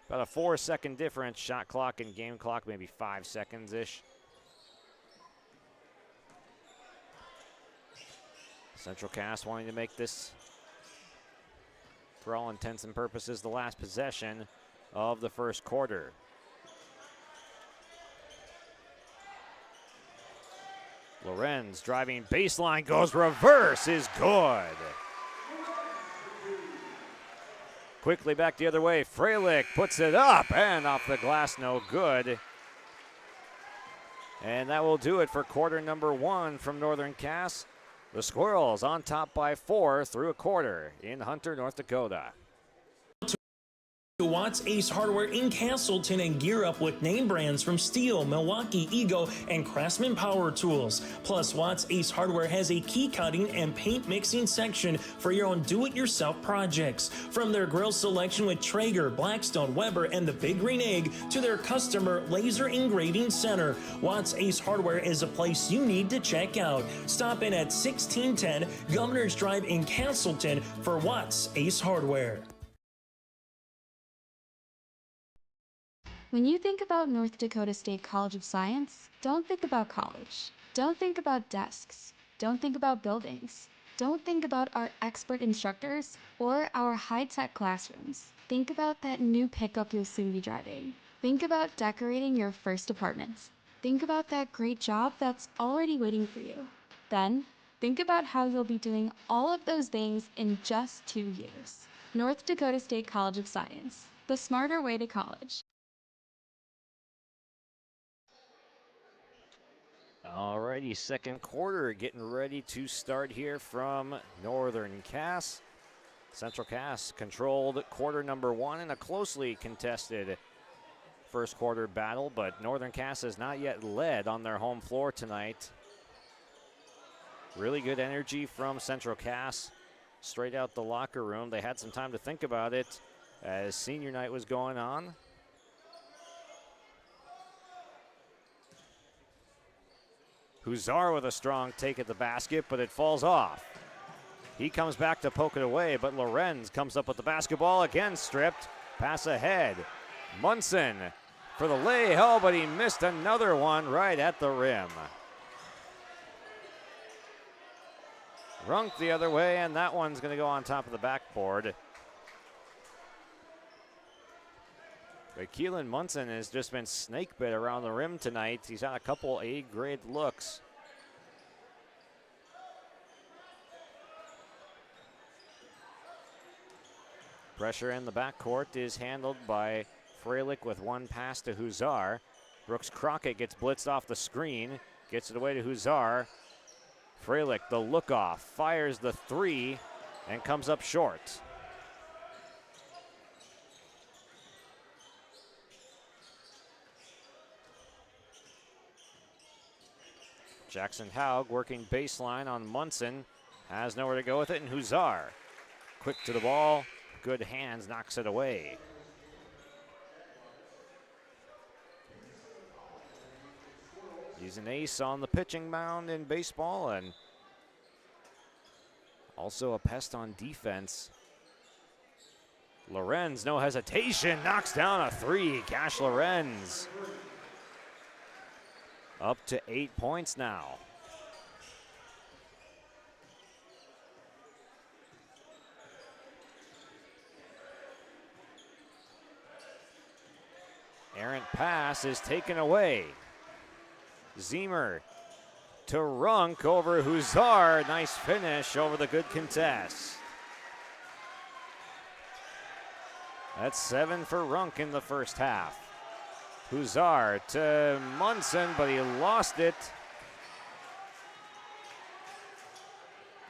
S6: about a 4-second difference. Shot clock and game clock, maybe 5 seconds-ish. Central Cass wanting to make this, for all intents and purposes, the last possession of the first quarter. Lorenz driving baseline, goes reverse, is good. Quickly back the other way, Freilich puts it up and off the glass, no good. And that will do it for quarter number 1 from Northern Cass. The Squirrels on top by 4 through a quarter in Hunter, North Dakota.
S1: Watts Ace Hardware in Castleton and gear up with name brands from Steel, Milwaukee, Ego, and Craftsman Power Tools. Plus, Watts Ace Hardware has a key cutting and paint mixing section for your own do-it-yourself projects. From their grill selection with Traeger, Blackstone, Weber, and the Big Green Egg to their customer laser engraving center, Watts Ace Hardware is a place you need to check out. Stop in at 1610 Governor's Drive in Castleton for Watts Ace Hardware.
S19: When you think about North Dakota State College of Science, don't think about college. Don't think about desks. Don't think about buildings. Don't think about our expert instructors or our high-tech classrooms. Think about that new pickup you'll soon be driving. Think about decorating your first apartments. Think about that great job that's already waiting for you. Then, think about how you'll be doing all of those things in just 2 years. North Dakota State College of Science, the smarter way to college.
S6: Alrighty, second quarter getting ready to start here from Northern Cass. Central Cass controlled quarter number 1 in a closely contested first quarter battle, but Northern Cass has not yet led on their home floor tonight. Really good energy from Central Cass straight out the locker room. They had some time to think about it as senior night was going on. Huzar with a strong take at the basket, but it falls off. He comes back to poke it away, but Lorenz comes up with the basketball, again stripped. Pass ahead. Munson for the lay, but he missed another one right at the rim. Runk the other way, and that one's going to go on top of the backboard. But Keelan Munson has just been snake bit around the rim tonight. He's had a couple A-grade looks. Pressure in the backcourt is handled by Freilich with one pass to Huzar. Brooks Crockett gets blitzed off the screen, gets it away to Huzar. Freilich, the look-off, fires the 3 and comes up short. Jackson Haug working baseline on Munson. Has nowhere to go with it, and Huzar, quick to the ball, good hands, knocks it away. He's an ace on the pitching mound in baseball and also a pest on defense. Lorenz, no hesitation, knocks down a 3. Cash Lorenz up to 8 points now. Errant pass is taken away. Zemer to Runk over Huzar. Nice finish over the good contest. That's 7 for Runk in the first half. Huzar to Munson, but he lost it.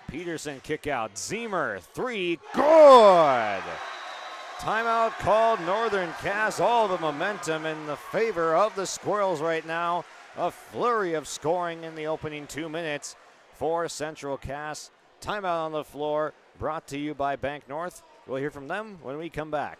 S6: Peterson kick out. Zemer, 3, good! Timeout called. Northern Cass, all the momentum in the favor of the Squirrels right now. A flurry of scoring in the opening 2 minutes for Central Cass. Timeout on the floor, brought to you by Bank North. We'll hear from them when we come back.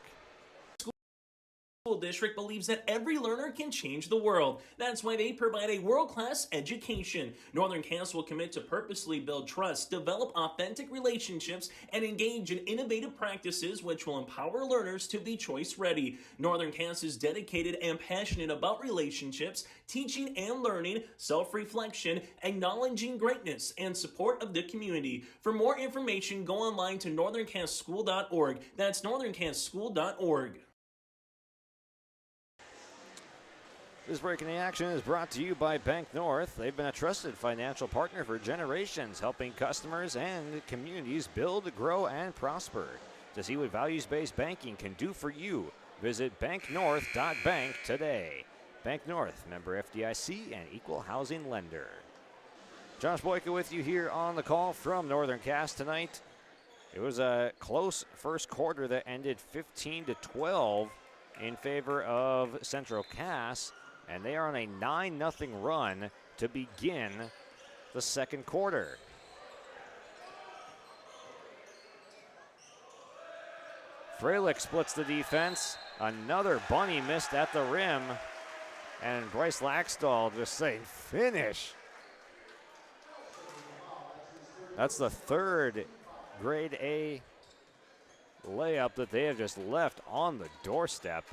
S1: School district believes that every learner can change the world. That's why they provide a world-class education. Northern Cass will commit to purposely build trust, develop authentic relationships, and engage in innovative practices which will empower learners to be choice-ready. Northern Cass is dedicated and passionate about relationships, teaching and learning, self-reflection, acknowledging greatness, and support of the community. For more information, go online to northerncasschool.org. That's northerncasschool.org.
S6: This break in the action is brought to you by Bank North. They've been a trusted financial partner for generations, helping customers and communities build, grow, and prosper. To see what values-based banking can do for you, visit banknorth.bank today. Bank North, member FDIC and equal housing lender. Josh Boyka with you here on the call from Northern Cass tonight. It was a close first quarter that ended 15-12 in favor of Central Cass. And they are on a 9-0 run to begin the second quarter. Freilich splits the defense. Another bunny missed at the rim. And Bryce Laxdal just saying, finish. That's the third grade A layup that they have just left on the doorstep.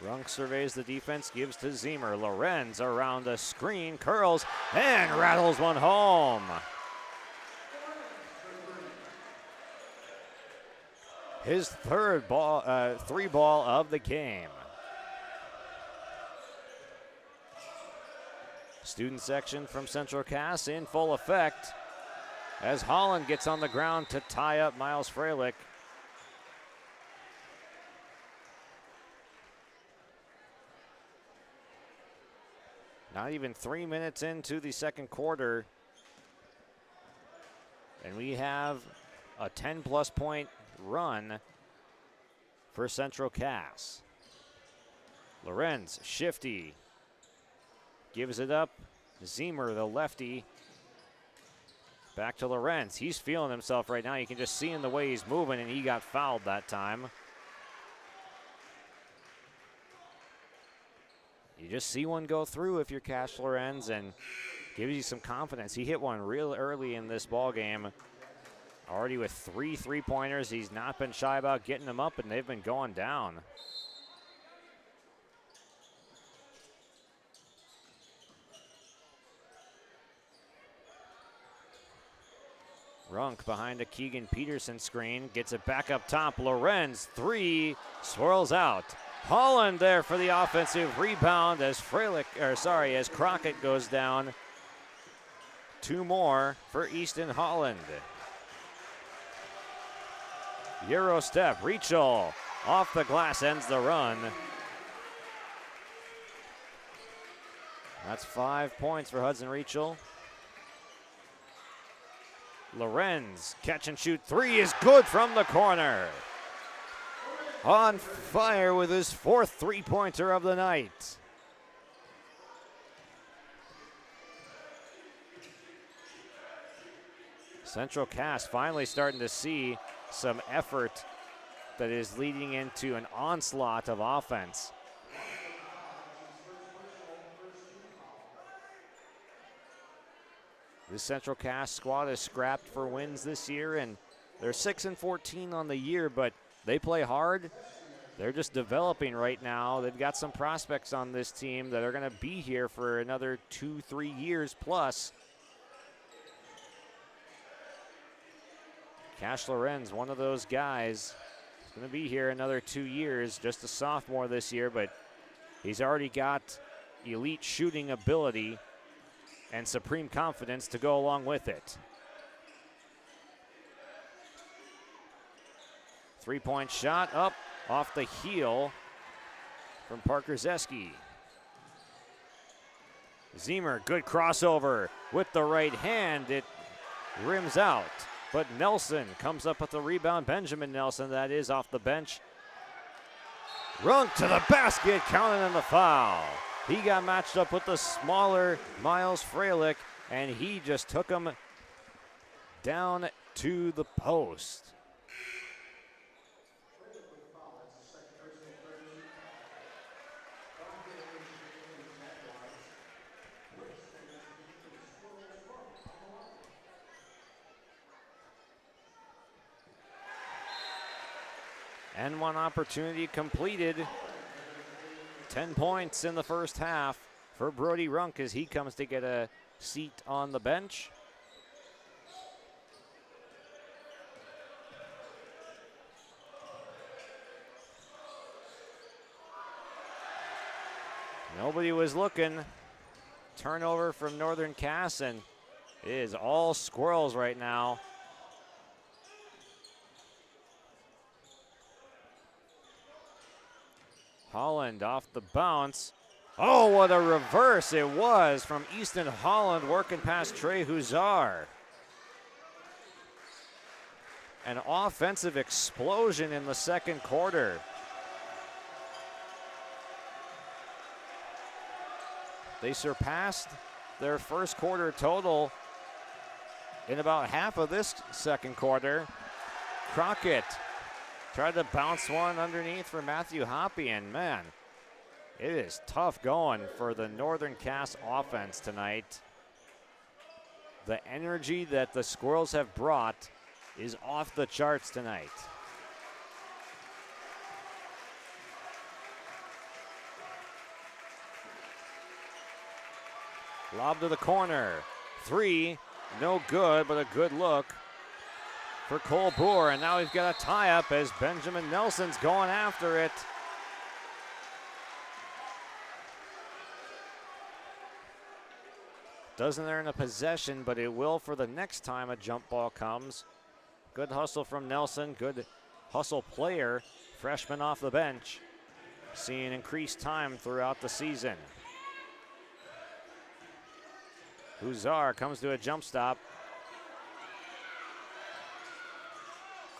S6: Runk surveys the defense, gives to Zemer. Lorenz around the screen, curls, and rattles one home. His third ball, three ball of the game. Student section from Central Cass in full effect as Holland gets on the ground to tie up Miles Freilich. Not even 3 minutes into the second quarter, and we have a 10-plus point run for Central Cass. Lorenz, shifty, gives it up. Zemer, the lefty, back to Lorenz. He's feeling himself right now. You can just see in the way he's moving, and he got fouled that time. You just see one go through if you're Cash Lorenz, and gives you some confidence. He hit one real early in this ball game. Already with 3 3-pointers. He's not been shy about getting them up, and they've been going down. Runk behind a Keegan Peterson screen. Gets it back up top. Lorenz, 3, swirls out. Holland there for the offensive rebound as as Crockett goes down. 2 more for Easton Holland. Euro step, Reachel off the glass ends the run. That's 5 points for Hudson Reachel. Lorenz, catch and shoot 3 is good from the corner. On fire with his 4th 3-pointer of the night. Central Cass finally starting to see some effort that is leading into an onslaught of offense. The Central Cass squad is scrapped for wins this year, and they're 6-14 on the year, but they play hard. They're just developing right now. They've got some prospects on this team that are going to be here for another 2-3 years plus. Cash Lorenz, one of those guys, is going to be here another 2 years, just a sophomore this year, but he's already got elite shooting ability and supreme confidence to go along with it. 3-point shot up off the heel from Parker Zeski. Zemer, good crossover with the right hand. It rims out, but Nelson comes up with the rebound. Benjamin Nelson, that is, off the bench. Runk to the basket, counting on the foul. He got matched up with the smaller Miles Freilich, and he just took him down to the post. And one opportunity completed. 10 points in the first half for Brody Runk as he comes to get a seat on the bench. Nobody was looking. Turnover from Northern Cass, and it is all Squirrels right now. Holland off the bounce. Oh, what a reverse it was from Easton Holland working past Trey Huzar. An offensive explosion in the second quarter. They surpassed their first quarter total in about half of this second quarter. Crockett tried to bounce one underneath for Matthew Hoppy, and man, it is tough going for the Northern Cass offense tonight. The energy that the Squirrels have brought is off the charts tonight. Lob to the corner. Three, no good, but a good look for Cole Boer, and now we've got a tie-up as Benjamin Nelson's going after it. Doesn't earn a possession, but it will for the next time a jump ball comes. Good hustle from Nelson, good hustle player, freshman off the bench, seeing increased time throughout the season. Huzar comes to a jump stop.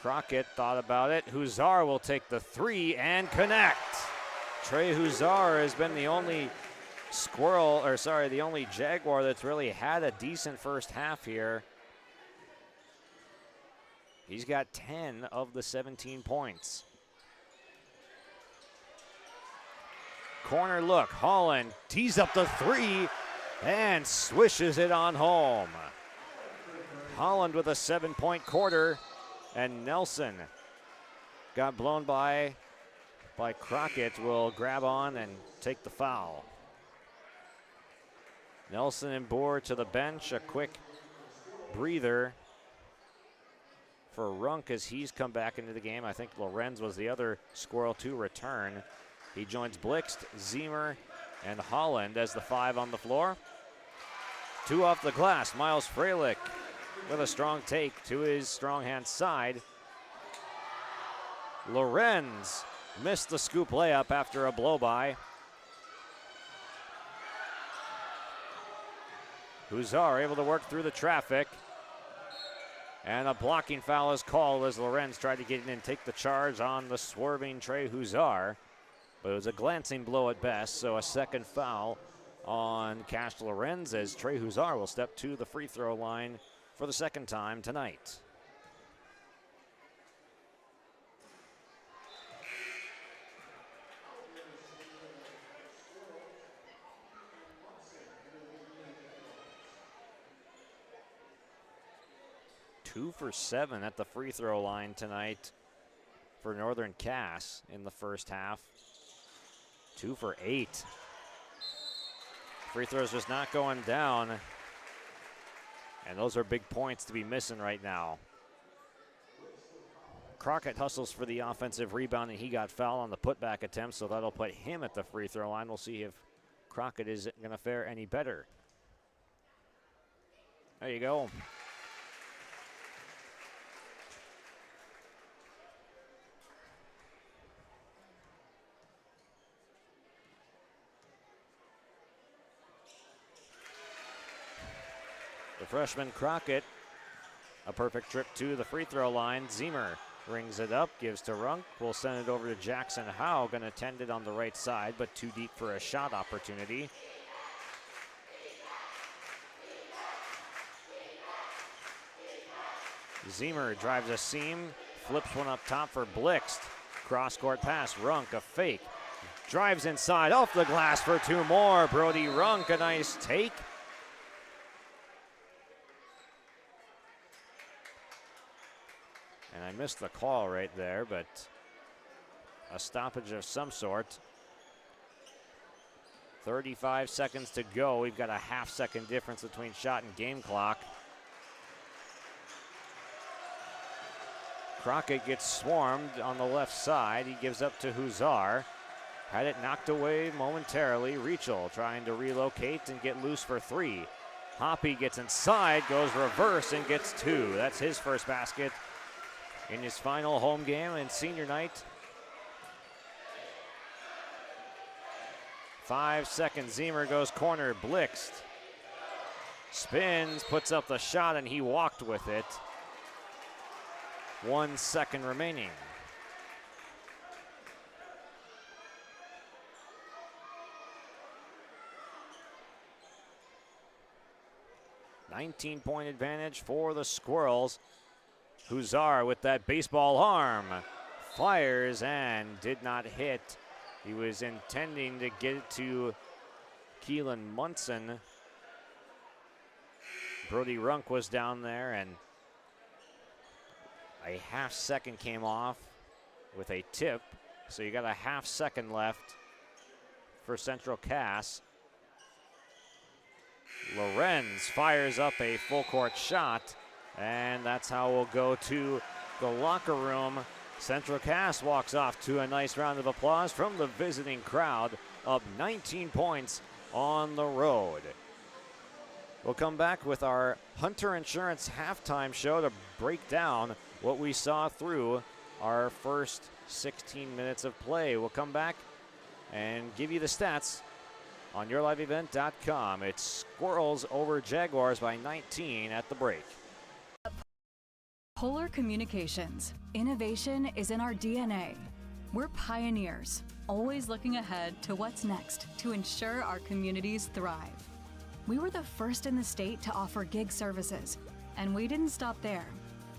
S6: Crockett thought about it. Huzar will take the three and connect. Trey Huzar has been the only the only Jaguar that's really had a decent first half here. He's got 10 of the 17 points. Corner look, Holland tees up the three and swishes it on home. Holland with a 7-point quarter, and Nelson got blown by Crockett, will grab on and take the foul. Nelson and Boer to the bench, a quick breather for Runk as he's come back into the game. I think Lorenz was the other Squirrel to return. He joins Blixt, Zemer, and Holland as the five on the floor. Two off the glass, Miles Freilich with a strong take to his strong hand side. Lorenz missed the scoop layup after a blow-by. Huzar able to work through the traffic. And a blocking foul is called as Lorenz tried to get in and take the charge on the swerving Trey Huzar. But it was a glancing blow at best, so a second foul on Cash Lorenz as Trey Huzar will step to the free throw line for the second time tonight. Two for 7 at the free throw line tonight for Northern Cass in the first half. 2 for 8. Free throws just not going down. And those are big points to be missing right now. Crockett hustles for the offensive rebound, and he got fouled on the putback attempt, so that'll put him at the free throw line. We'll see if Crockett is going to fare any better. There you go. The freshman Crockett, a perfect trip to the free throw line. Zemer rings it up, gives to Runk. We'll send it over to Jackson Howe, going to tend it on the right side, but too deep for a shot opportunity. Zemer drives a seam, flips one up top for Blixt. Cross-court pass, Runk, a fake. Drives inside, off the glass for two more. Brody Runk, a nice take. And I missed the call right there, but a stoppage of some sort. 35 seconds to go. We've got a half-second difference between shot and game clock. Crockett gets swarmed on the left side. He gives up to Huzar. Had it knocked away momentarily. Reachel trying to relocate and get loose for three. Hoppy gets inside, goes reverse and gets two. That's his first basket in his final home game and senior night. 5 seconds, Zemer goes corner, Blixt. Spins, puts up the shot, and he walked with it. 1 second remaining. $19-point advantage for the Squirrels. Huzar with that baseball arm. Fires and did not hit. He was intending to get it to Keelan Munson. Brody Runk was down there, and a half second came off with a tip. So you got a half second left for Central Cass. Lorenz fires up a full court shot, and that's how we'll go to the locker room. Central Cass walks off to a nice round of applause from the visiting crowd, up 19 points on the road. We'll come back with our Hunter Insurance halftime show to break down what we saw through our first 16 minutes of play. We'll come back and give you the stats on yourliveevent.com. It's Squirrels over Jaguars by 19 at the break.
S20: Polar Communications. Innovation is in our DNA. We're pioneers, always looking ahead to what's next to ensure our communities thrive. We were the first in the state to offer gig services, and we didn't stop there.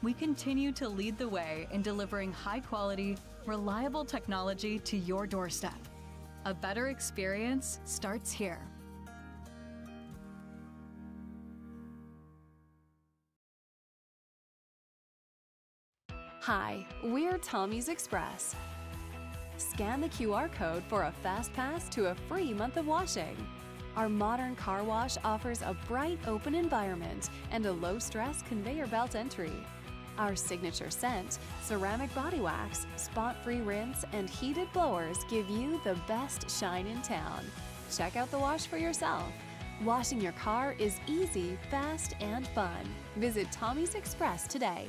S20: We continue to lead the way in delivering high-quality, reliable technology to your doorstep. A better experience starts here.
S21: Hi, we're Tommy's Express. Scan the QR code for a fast pass to a free month of washing. Our modern car wash offers a bright, open environment and a low-stress conveyor belt entry. Our signature scent, ceramic body wax, spot-free rinse, and heated blowers give you the best shine in town. Check out the wash for yourself. Washing your car is easy, fast, and fun. Visit Tommy's Express today.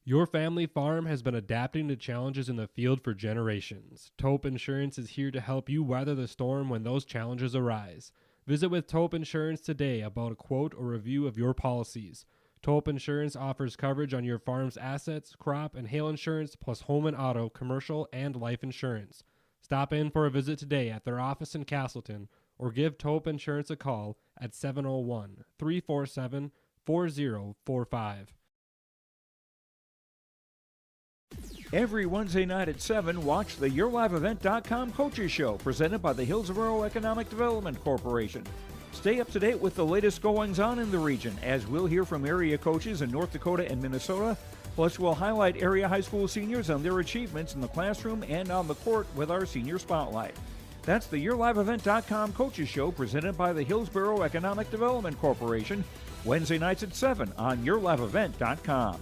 S22: Your family farm has been adapting to challenges in the field for generations. Taupe Insurance is here to help you weather the storm when those challenges arise. Visit with Taupe Insurance today about a quote or review of your policies. Taupe Insurance offers coverage on your farm's assets, crop, and hail insurance, plus home and auto, commercial, and life insurance. Stop in for a visit today at their office in Castleton or give Taupe Insurance a call at 701-347-4045.
S7: Every Wednesday night at 7, watch the YourLiveEvent.com Coaches Show, presented by the Hillsborough Economic Development Corporation. Stay up to date with the latest goings-on in the region, as we'll hear from area coaches in North Dakota and Minnesota. Plus, we'll highlight area high school seniors and their achievements in the classroom and on the court with our Senior Spotlight. That's the YourLiveEvent.com Coaches Show presented by the Hillsborough Economic Development Corporation, Wednesday nights at 7 on YourLiveEvent.com.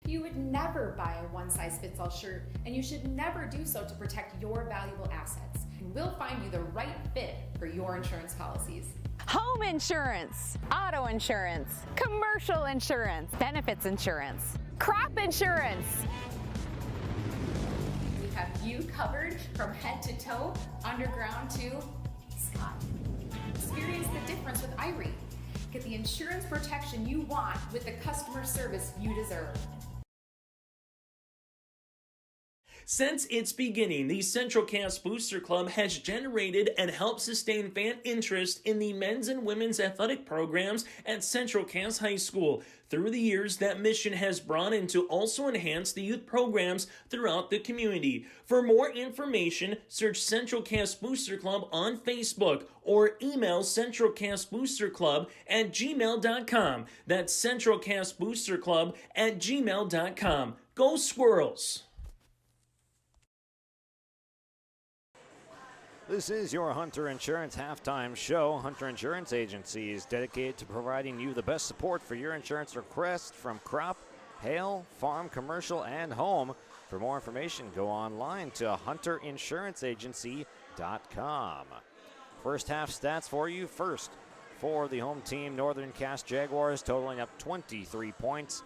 S2: You would never buy a one-size-fits-all shirt, and you should never do so to protect your valuable assets. And we'll find you the right fit for your insurance policies.
S4: Home insurance, auto insurance, commercial insurance, benefits insurance, crop insurance.
S2: We have you covered from head to toe, underground to sky. Experience the difference with Irie. Get the insurance protection you want with the customer service you deserve.
S1: Since its beginning, the Central Cass Booster Club has generated and helped sustain fan interest in the men's and women's athletic programs at Central Cass High School. Through the years, that mission has broadened to also enhance the youth programs throughout the community. For more information, search Central Cass Booster Club on Facebook or email centralcassboosterclub@gmail.com. That's centralcassboosterclub@gmail.com. Go Squirrels!
S6: This is your Hunter Insurance Halftime Show. Hunter Insurance Agency is dedicated to providing you the best support for your insurance requests from crop, hail, farm, commercial, and home. For more information, go online to hunterinsuranceagency.com. First half stats for you. First, for the home team, Northern Cass Jaguars, totaling up 23 points.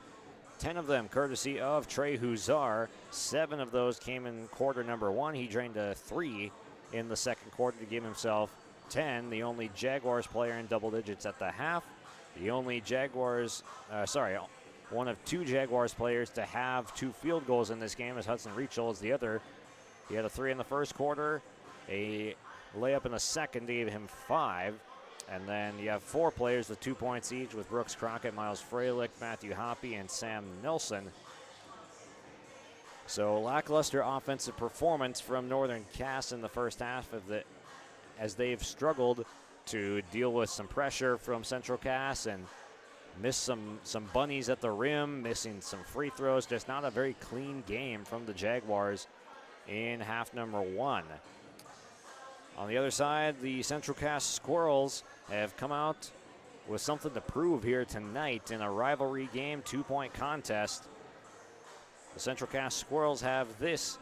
S6: 10 of them courtesy of Trey Huzar. 7 of those came in quarter number 1. He drained a 3 in the second quarter to give himself 10, the only Jaguars player in double digits at the half. The only one of 2 Jaguars players to have 2 field goals in this game is Hudson Reachel is the other. He had a 3 in the first quarter, a layup in the second gave him 5. And then you have 4 players with 2 points each with Brooks Crockett, Miles Freilich, Matthew Hoppy, and Sam Nelson. So lackluster offensive performance from Northern Cass in the first half as they've struggled to deal with some pressure from Central Cass and missed some bunnies at the rim, missing some free throws. Just not a very clean game from the Jaguars in half number 1. On the other side, the Central Cass Squirrels have come out with something to prove here tonight in a rivalry game, 2-point contest. The Central Cass Squirrels have this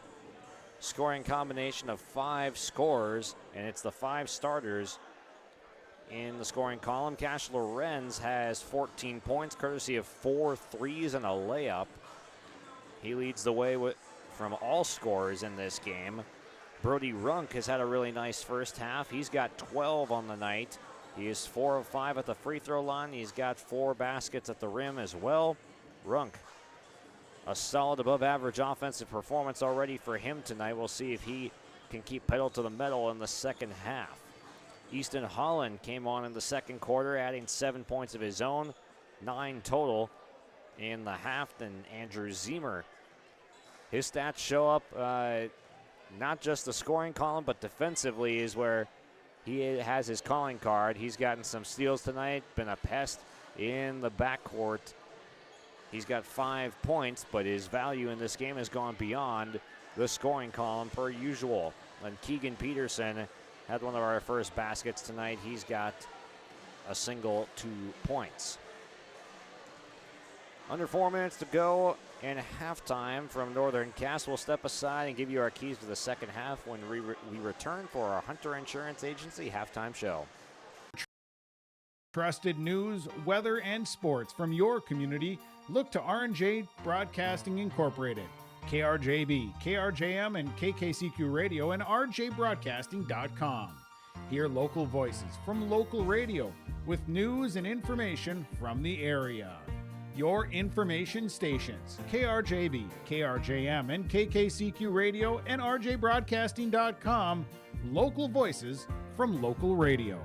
S6: scoring combination of 5 scorers, and it's the 5 starters in the scoring column. Cash Lorenz has 14 points, courtesy of 4 threes and a layup. He leads the way from all scorers in this game. Brody Runk has had a really nice first half. He's got 12 on the night. He is 4 of 5 at the free throw line. He's got 4 baskets at the rim as well. Runk, a solid above average offensive performance already for him tonight. We'll see if he can keep pedal to the metal in the second half. Easton Holland came on in the second quarter, adding 7 points of his own, 9 total in the half. Then Andrew Zemer, his stats show up not just the scoring column, but defensively is where he has his calling card. He's gotten some steals tonight, been a pest in the backcourt. He's got 5 points, but his value in this game has gone beyond the scoring column per usual. And Keegan Peterson had one of our first baskets tonight. He's got a single 2 points. Under 4 minutes to go in halftime from Northern Cass. We'll step aside and give you our keys to the second half when we return for our Hunter Insurance Agency halftime show.
S23: Trusted news, weather, and sports from your community. Look to R&J Broadcasting Incorporated, KRJB, KRJM, and KKCQ Radio, and rjbroadcasting.com. Hear local voices from local radio with news and information from the area. Your information stations, KRJB, KRJM, and KKCQ Radio, and rjbroadcasting.com. Local voices from local radio.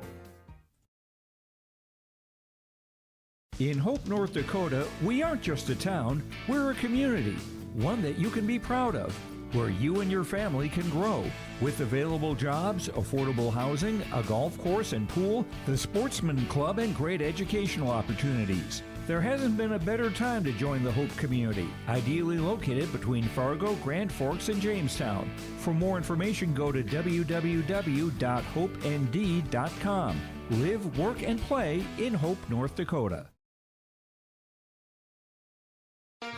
S7: In Hope, North Dakota, we aren't just a town, we're a community, one that you can be proud of, where you and your family can grow. With available jobs, affordable housing, a golf course and pool, the Sportsman Club, and great educational opportunities. There hasn't been a better time to join the Hope community, ideally located between Fargo, Grand Forks, and Jamestown. For more information, go to www.hopend.com. Live, work, and play in Hope, North Dakota.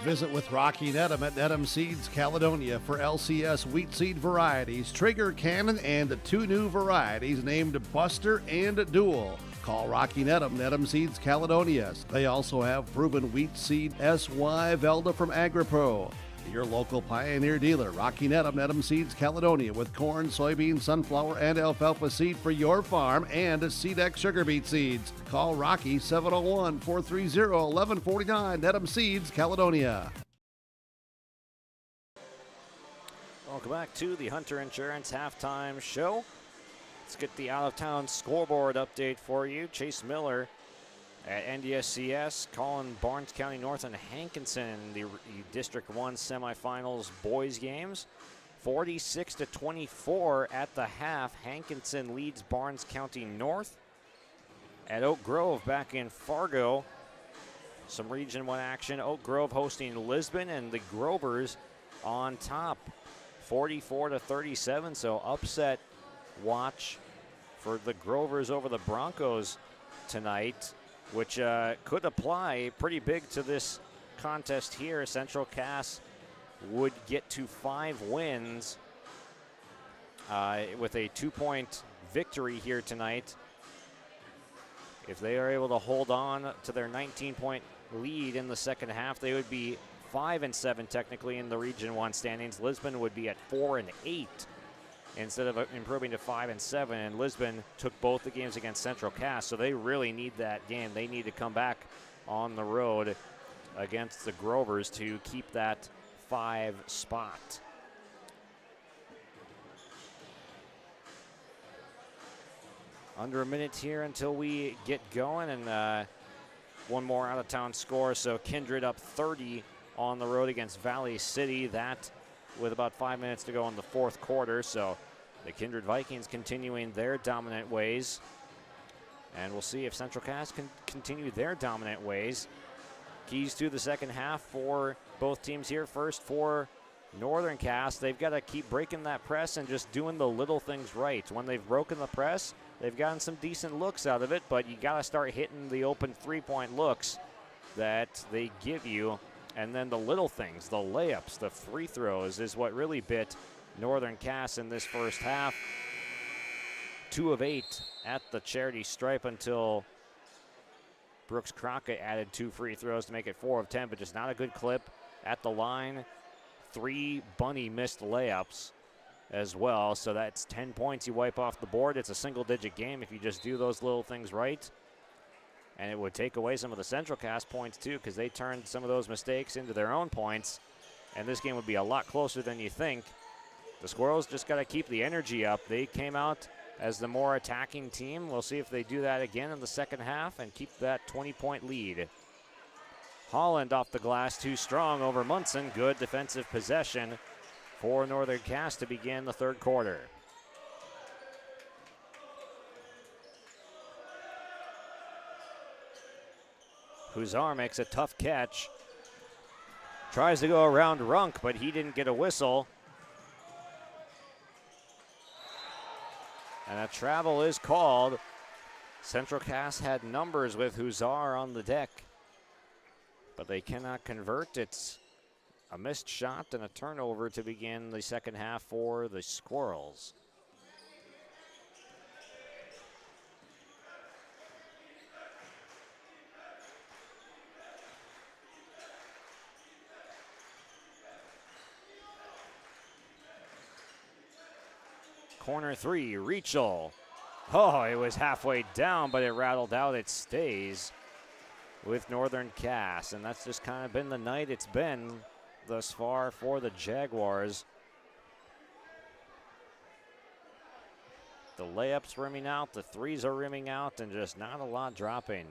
S5: Visit with Rocky Nedham at Nedham Seeds Caledonia for LCS wheat seed varieties, Trigger Cannon, and 2 new varieties named Buster and Dual. Call Rocky Nedham, Nedham Seeds Caledonia. They also have proven wheat seed SY Velda from AgriPro. Your local Pioneer dealer, Rocky Nedham, Nedham Seeds Caledonia, with corn, soybean, sunflower, and alfalfa seed for your farm and SeedX sugar beet seeds. Call Rocky 701-430-1149, Nedham Seeds Caledonia.
S6: Welcome back to the Hunter Insurance Halftime Show. Let's get the out-of-town scoreboard update for you. Chase Miller at NDSCS, calling Barnes County North and Hankinson in the District 1 semifinals boys games. 46-24 at the half. Hankinson leads Barnes County North. At Oak Grove, back in Fargo, some Region 1 action. Oak Grove hosting Lisbon, and the Grovers on top, 44-37. So upset watch for the Grovers over the Broncos tonight, which could apply pretty big to this contest here. Central Cass would get to 5 wins with a 2-point victory here tonight. If they are able to hold on to their 19-point lead in the second half, they would be 5-7 technically in the Region 1 standings. Lisbon would be at 4-8 instead of improving to 5-7. And Lisbon took both the games against Central Cass, so they really need that game. They need to come back on the road against the Grovers to keep that 5 spot. Under a minute here until we get going, and one more out-of-town score. So Kindred up 30 on the road against Valley City. That with about 5 minutes to go in the fourth quarter. So the Kindred Vikings continuing their dominant ways. And we'll see if Central Cass can continue their dominant ways. Keys to the second half for both teams here. First for Northern Cass, they've got to keep breaking that press and just doing the little things right. When they've broken the press, they've gotten some decent looks out of it, but you got to start hitting the open three-point looks that they give you. And then the little things, the layups, the free throws is what really bit Northern Cass in this first half. 2 of 8 at the charity stripe until Brooks Crockett added 2 free throws to make it 4 of 10, but just not a good clip at the line. 3 Bunny missed layups as well, so that's 10 points you wipe off the board. It's a single-digit game if you just do those little things right. And it would take away some of the Central Cass points, too, because they turned some of those mistakes into their own points. And this game would be a lot closer than you think. The Squirrels just got to keep the energy up. They came out as the more attacking team. We'll see if they do that again in the second half and keep that 20-point lead. Holland off the glass, too strong over Munson. Good defensive possession for Northern Cass to begin the third quarter. Huzar makes a tough catch. Tries to go around Runk, but he didn't get a whistle. And a travel is called. Central Cass had numbers with Huzar on the deck, but they cannot convert. It's a missed shot and a turnover to begin the second half for the Squirrels. Corner 3, Reachel. Oh, it was halfway down, but it rattled out. It stays with Northern Cass, and that's just kind of been the night it's been thus far for the Jaguars. The layups rimming out, the threes are rimming out, and just not a lot dropping.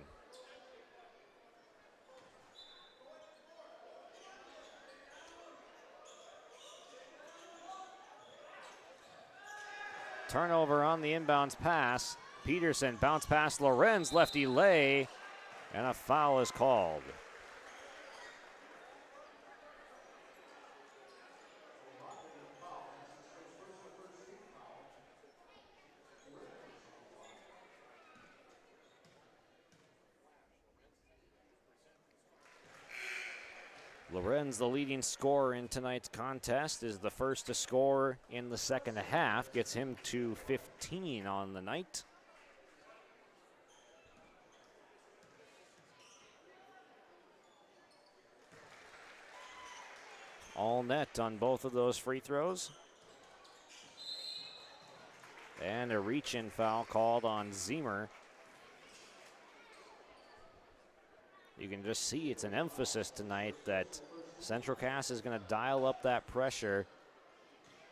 S6: Turnover on the inbounds pass. Peterson bounce pass Lorenz, lefty lay. And a foul is called. Lorenz, the leading scorer in tonight's contest, is the first to score in the second half. Gets him to 15 on the night. All net on both of those free throws. And a reach-in foul called on Zemer. You can just see it's an emphasis tonight that Central Cass is going to dial up that pressure.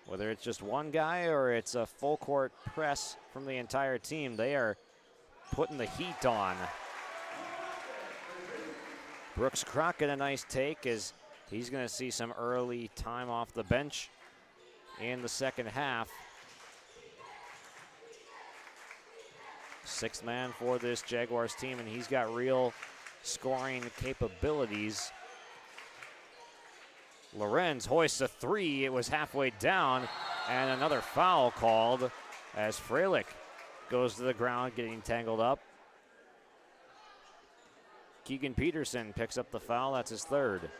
S6: Whether it's just one guy or it's a full court press from the entire team, they are putting the heat on. Brooks Crockett, a nice take as he's going to see some early time off the bench in the second half. Sixth man for this Jaguars team, and he's got real scoring capabilities. Lorenz hoists a three. It was halfway down, and another foul called as Freilich goes to the ground, getting tangled up. Keegan Peterson picks up the foul. That's his third.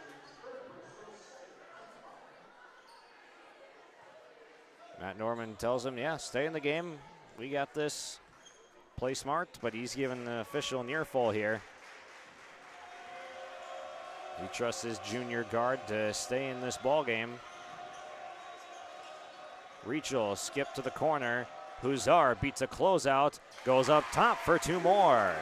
S6: Matt Norman tells him, yeah, stay in the game. We got this. Play smart, but he's given the official near full here. He trusts his junior guard to stay in this ball game. Reachel skip to the corner. Huzar beats a closeout, goes up top for two more.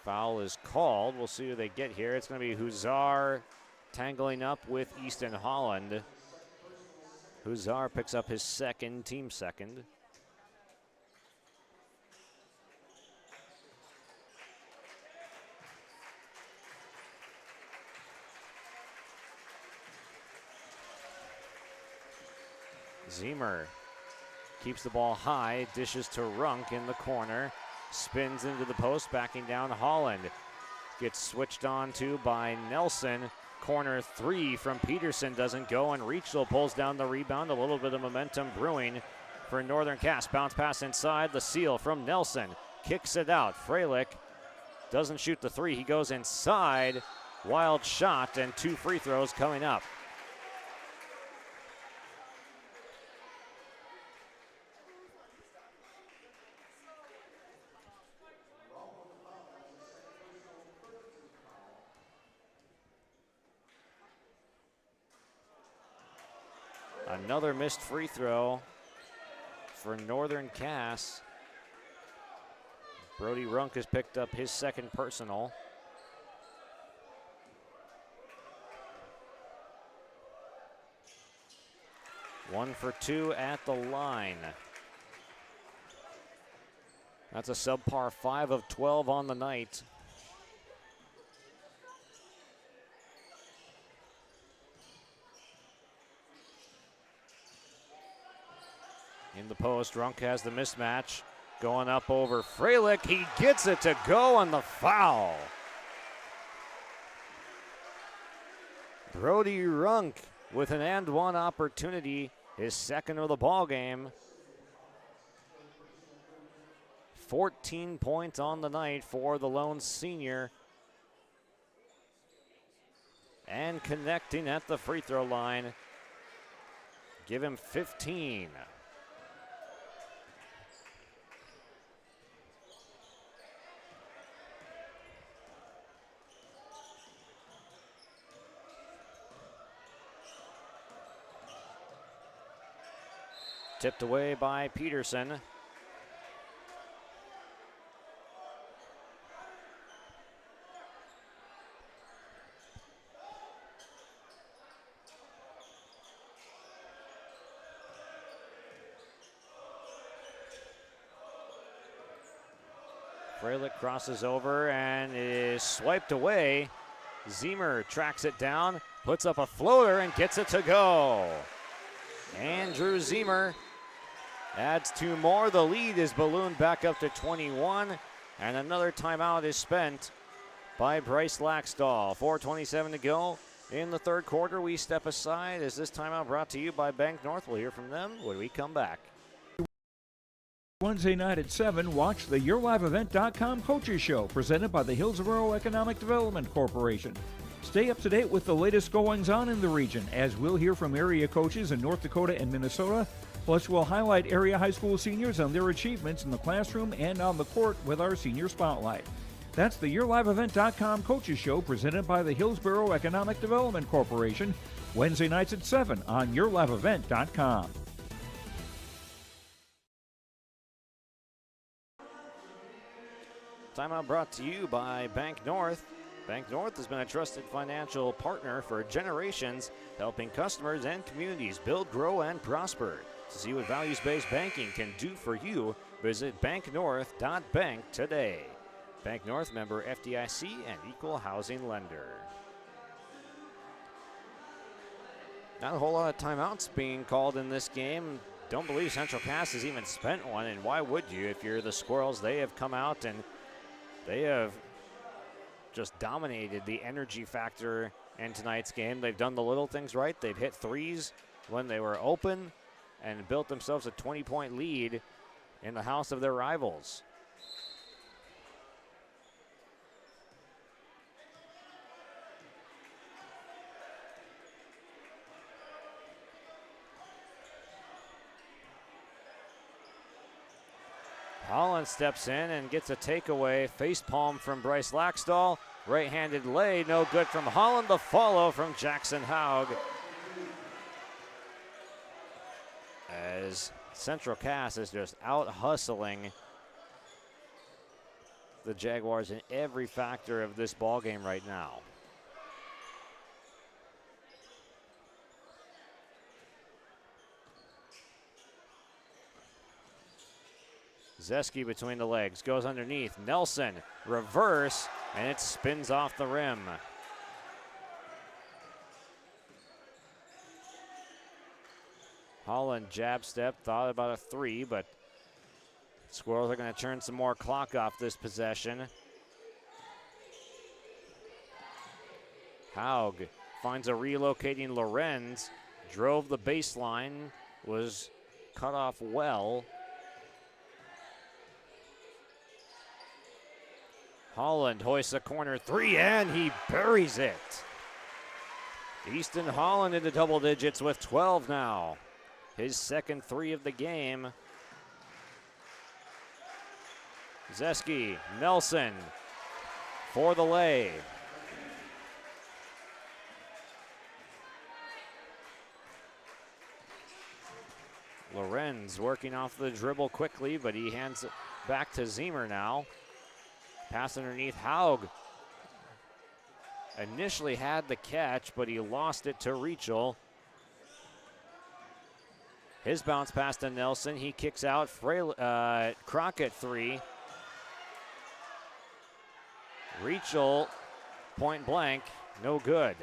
S6: Foul is called. We'll see who they get here. It's going to be Huzar tangling up with Easton Holland. Huzar picks up his second, team second. Zemer keeps the ball high, dishes to Runk in the corner, spins into the post, backing down Holland. Gets switched on to by Nelson. Corner three from Peterson doesn't go, and Reachel pulls down the rebound. A little bit of momentum brewing for Northern Cass. Bounce pass inside, the seal from Nelson. Kicks it out. Freilich doesn't shoot the three. He goes inside. Wild shot, and two free throws coming up. Another missed free throw for Northern Cass. Brody Runk has picked up his second personal. One for two at the line. That's a subpar 5 of 12 on the night. In the post, Runk has the mismatch. Going up over Freilich. He gets it to go on the foul. Brody Runk with an and one opportunity. His second of the ball game. 14 points on the night for the lone senior. And connecting at the free throw line. Give him 15. Tipped away by Peterson. Freilich crosses over and is swiped away. Zemer tracks it down, puts up a floater and gets it to go. Andrew Ziemer adds 2 more. The lead is ballooned back up to 21, and another timeout is spent by Bryce Laxdal. 4:27 to go in the third quarter. We step aside as this timeout brought to you by Bank North. We'll hear from them when we come back.
S7: Wednesday night at 7, watch the YourLiveEvent.com Coaches Show presented by the Hillsborough Economic Development Corporation. Stay up to date with the latest goings-on in the region as we'll hear from area coaches in North Dakota and Minnesota. Plus, we'll highlight area high school seniors on their achievements in the classroom and on the court with our Senior Spotlight. That's the YourLiveEvent.com Coaches Show presented by the Hillsborough Economic Development Corporation. Wednesday nights at 7 on YourLiveEvent.com.
S6: Timeout brought to you by Bank North. Bank North has been a trusted financial partner for generations, helping customers and communities build, grow, and prosper. To see what values-based banking can do for you, visit banknorth.bank today. Bank North, member FDIC and equal housing lender. Not a whole lot of timeouts being called in this game. Don't believe Central Cass has even spent one, and why would you if you're the Squirrels? They have come out and they have just dominated the energy factor in tonight's game. They've done the little things right. They've hit threes when they were open and built themselves a 20-point lead in the house of their rivals. Holland steps in and gets a takeaway. Face palm from Bryce Laxdal. Right-handed lay, no good from Holland. The follow from Jackson Haug. As Central Cass is just out hustling the Jaguars in every factor of this ball game right now. Zeski between the legs, goes underneath. Nelson, reverse, and it spins off the rim. Holland jab step, thought about a 3, but Squirrels are going to turn some more clock off this possession. Haug finds a relocating Lorenz, drove the baseline, was cut off well. Holland hoists a corner 3, and he buries it. Easton Holland into double digits with 12 now. His second 3 of the game. Zeski, Nelson for the lay. Lorenz working off the dribble quickly, but he hands it back to Ziemer now. Pass underneath. Haug initially had the catch, but he lost it to Reichel. His bounce pass to Nelson. He kicks out. Crockett 3. Reichel, point blank, no good.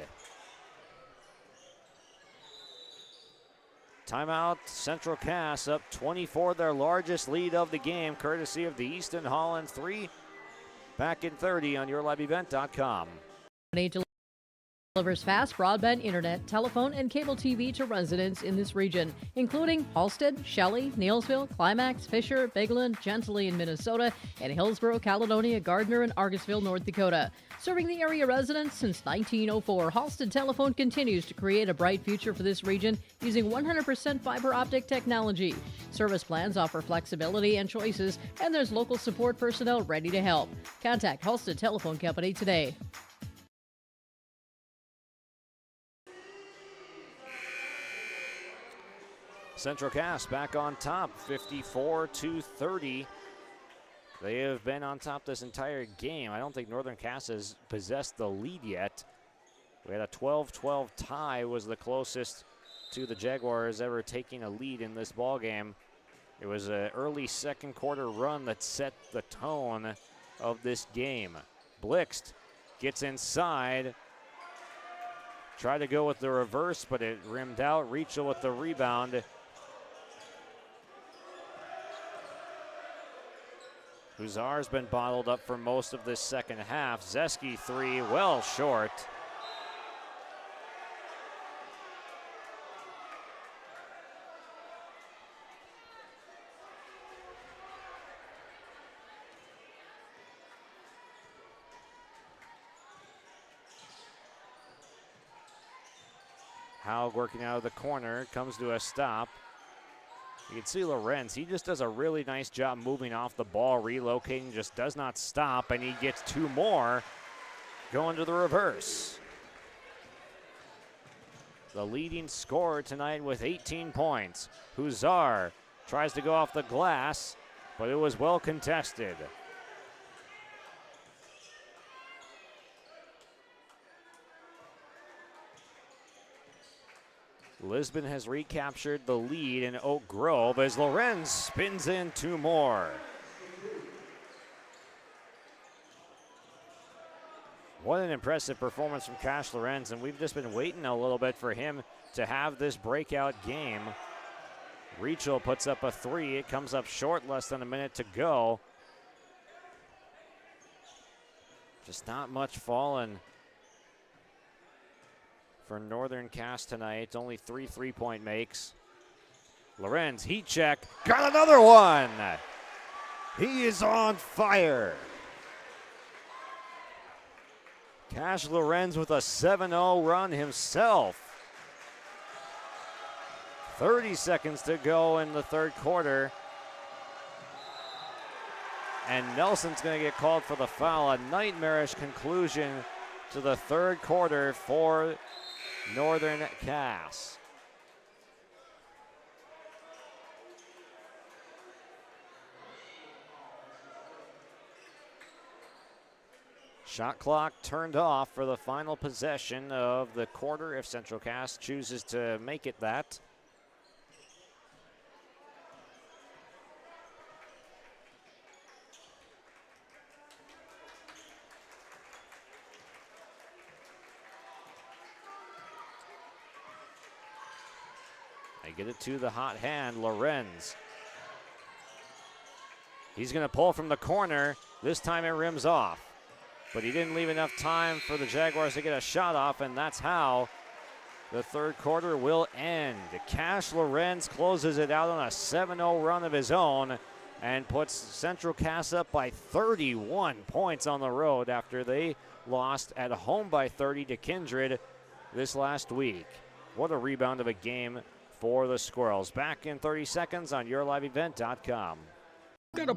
S6: Timeout, Central Cass up 24, their largest lead of the game, courtesy of the Easton Holland 3. Back in 30 on YourLiveEvent.com.
S8: Delivers fast broadband internet, telephone, and cable TV to residents in this region, including Halstead, Shelley, Neilsville, Climax, Fisher, Bigland, Gentilly in Minnesota, and Hillsborough, Caledonia, Gardner, and Argosville, North Dakota. Serving the area residents since 1904, Halstead Telephone continues to create a bright future for this region using 100% fiber optic technology. Service plans offer flexibility and choices, and there's local support personnel ready to help. Contact Halstead Telephone Company today.
S6: Central Cass back on top, 54-30. They have been on top this entire game. I don't think Northern Cass has possessed the lead yet. We had a 12-12 tie, was the closest to the Jaguars ever taking a lead in this ball game. It was an early second quarter run that set the tone of this game. Blixt gets inside, Tried to go with the reverse, but it rimmed out. Rachel with the rebound. Huszar's been bottled up for most of this second half. Zeski three, well short. Haug working out of the corner, comes to a stop. You can see Lorenz, he just does a really nice job moving off the ball, relocating, just does not stop, and he gets two more going to the reverse. The leading scorer tonight with 18 points. Huszar tries to go off the glass, but it was well contested. Lisbon has recaptured the lead in Oak Grove as Lorenz spins in two more. What an impressive performance from Cash Lorenz, and we've just been waiting a little bit for him to have this breakout game. Rachel puts up a three. It comes up short, less than a minute to go. Just not much falling for Northern Cass tonight. Only 3 3-point makes. Lorenz, heat check, got another one. He is on fire. Cash Lorenz with a 7-0 run himself. 30 seconds to go in the third quarter. And Nelson's going to get called for the foul. A nightmarish conclusion to the third quarter for Northern Cass. Shot clock turned off for the final possession of the quarter if Central Cass chooses to make it that. They get it to the hot hand, Lorenz. He's going to pull from the corner. This time it rims off. But he didn't leave enough time for the Jaguars to get a shot off, and that's how the third quarter will end. Cash Lorenz closes it out on a 7-0 run of his own and puts Central Cass up by 31 points on the road after they lost at home by 30 to Kindred this last week. What a rebound of a game for the Squirrels. Back in 30 seconds on YourLiveEvent.com.
S10: Got a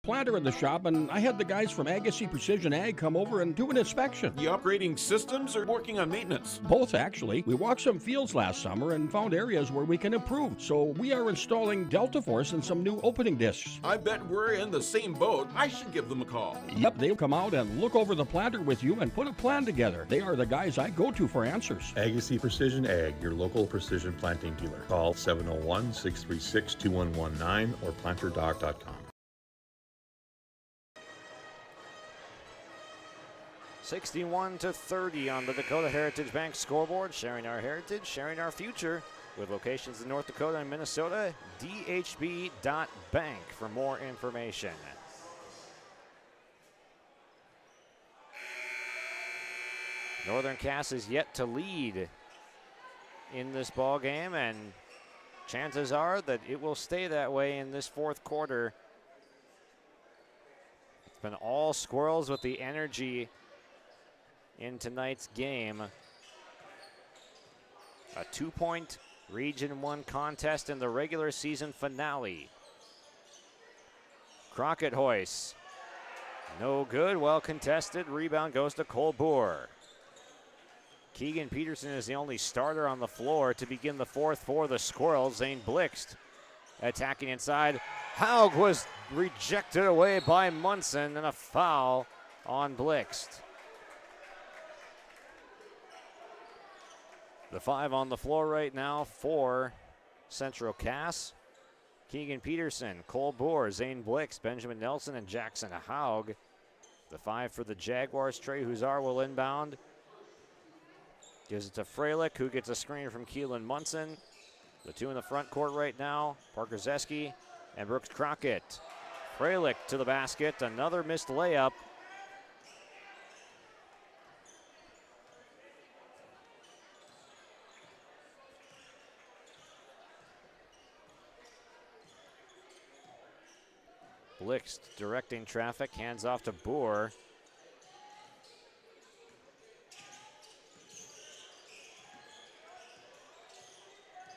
S10: planter in the shop, and I had the guys from Agassi Precision Ag come over and do an inspection.
S9: You upgrading systems or working on maintenance?
S10: Both, actually. We walked some fields last summer and found areas where we can improve. So we are installing Delta Force and some new opening discs.
S9: I bet we're in the same boat. I should give them a call.
S10: Yep, they'll come out and look over the planter with you and put a plan together. They are the guys I go to for answers.
S11: Agassi Precision Ag, your local precision planting dealer. Call 701-636-2119 or planterdoc.com.
S6: 61-30 on the Dakota Heritage Bank scoreboard. Sharing our heritage, sharing our future. With locations in North Dakota and Minnesota, dhb.bank for more information. Northern Cass is yet to lead in this ball game, and chances are that it will stay that way in this fourth quarter. It's been all Squirrels with the energy in tonight's game. A 2-point Region 1 contest in the regular season finale. Crockett hoist. No good, well contested. Rebound goes to Cole Boer. Keegan Peterson is the only starter on the floor to begin the fourth for the Squirrels. Zane Blixt attacking inside. Haug was rejected away by Munson, and a foul on Blixt. The 5 on the floor right now for Central Cass. Keegan Peterson, Cole Boer, Zane Blixt, Benjamin Nelson, and Jackson Haug. The 5 for the Jaguars. Trey Huszar will inbound. Gives it to Freilich, who gets a screen from Keelan Munson. The two in the front court right now, Parker Zeski and Brooks Crockett. Freilich to the basket, another missed layup. Blixt directing traffic, hands off to Boer.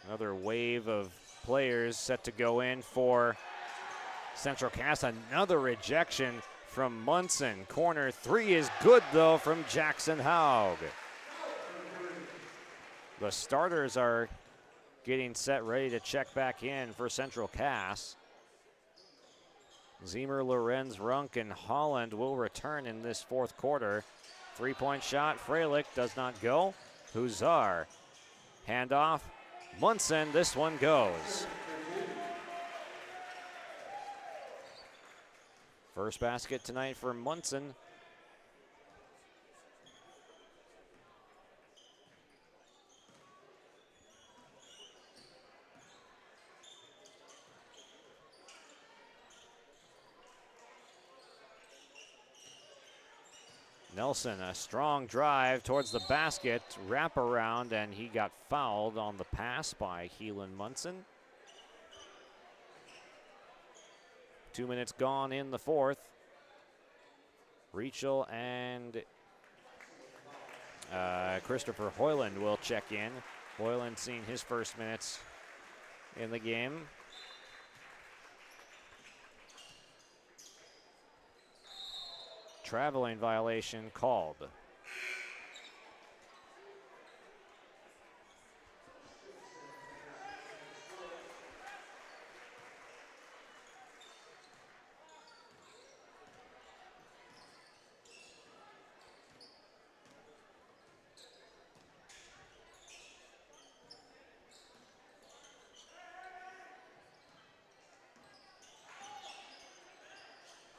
S6: Another wave of players set to go in for Central Cass. Another rejection from Munson. Corner three is good though from Jackson Haug. The starters are getting set, ready to check back in for Central Cass. Zemer, Lorenz, Runk, and Holland will return in this fourth quarter. Three-point shot, Freilich does not go. Huzar, handoff, Munson, this one goes. First basket tonight for Munson. Nelson, a strong drive towards the basket, wrap around, and he got fouled on the pass by Keelan Munson. 2 minutes gone in the fourth. Rachel and Christopher Hoyland will check in. Hoyland seeing his first minutes in the game. Traveling violation called.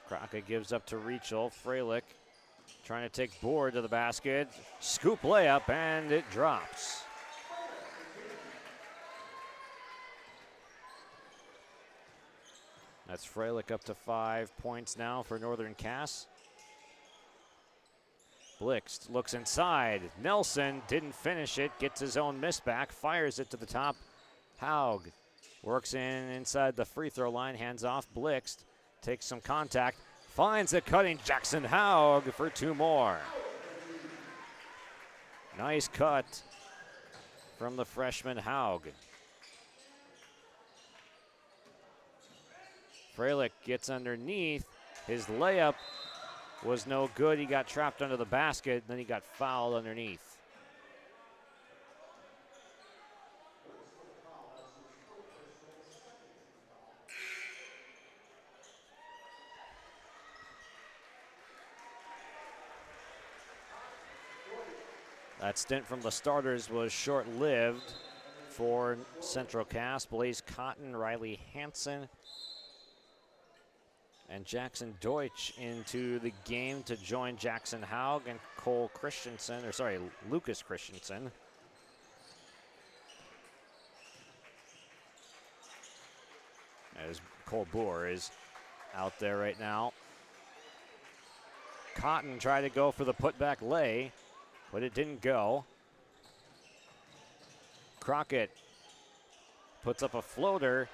S6: Crockett gives up to Rachel. Freilich trying to take Board to the basket. Scoop layup, and it drops. That's Freilich up to 5 points now for Northern Cass. Blixt looks inside. Nelson didn't finish it, gets his own miss back, fires it to the top. Haug works inside the free throw line, hands off. Blixt takes some contact, finds a cutting Jackson Haug for two more. Nice cut from the freshman Haug. Freilich gets underneath. His layup was no good. He got trapped under the basket, then he got fouled underneath. That stint from the starters was short-lived for Central Cass. Blaze Cotton, Riley Hansen, and Jackson Deutsch into the game to join Jackson Haug and Lucas Christensen. As Cole Boer is out there right now. Cotton tried to go for the putback lay, but it didn't go. Crockett puts up a floater.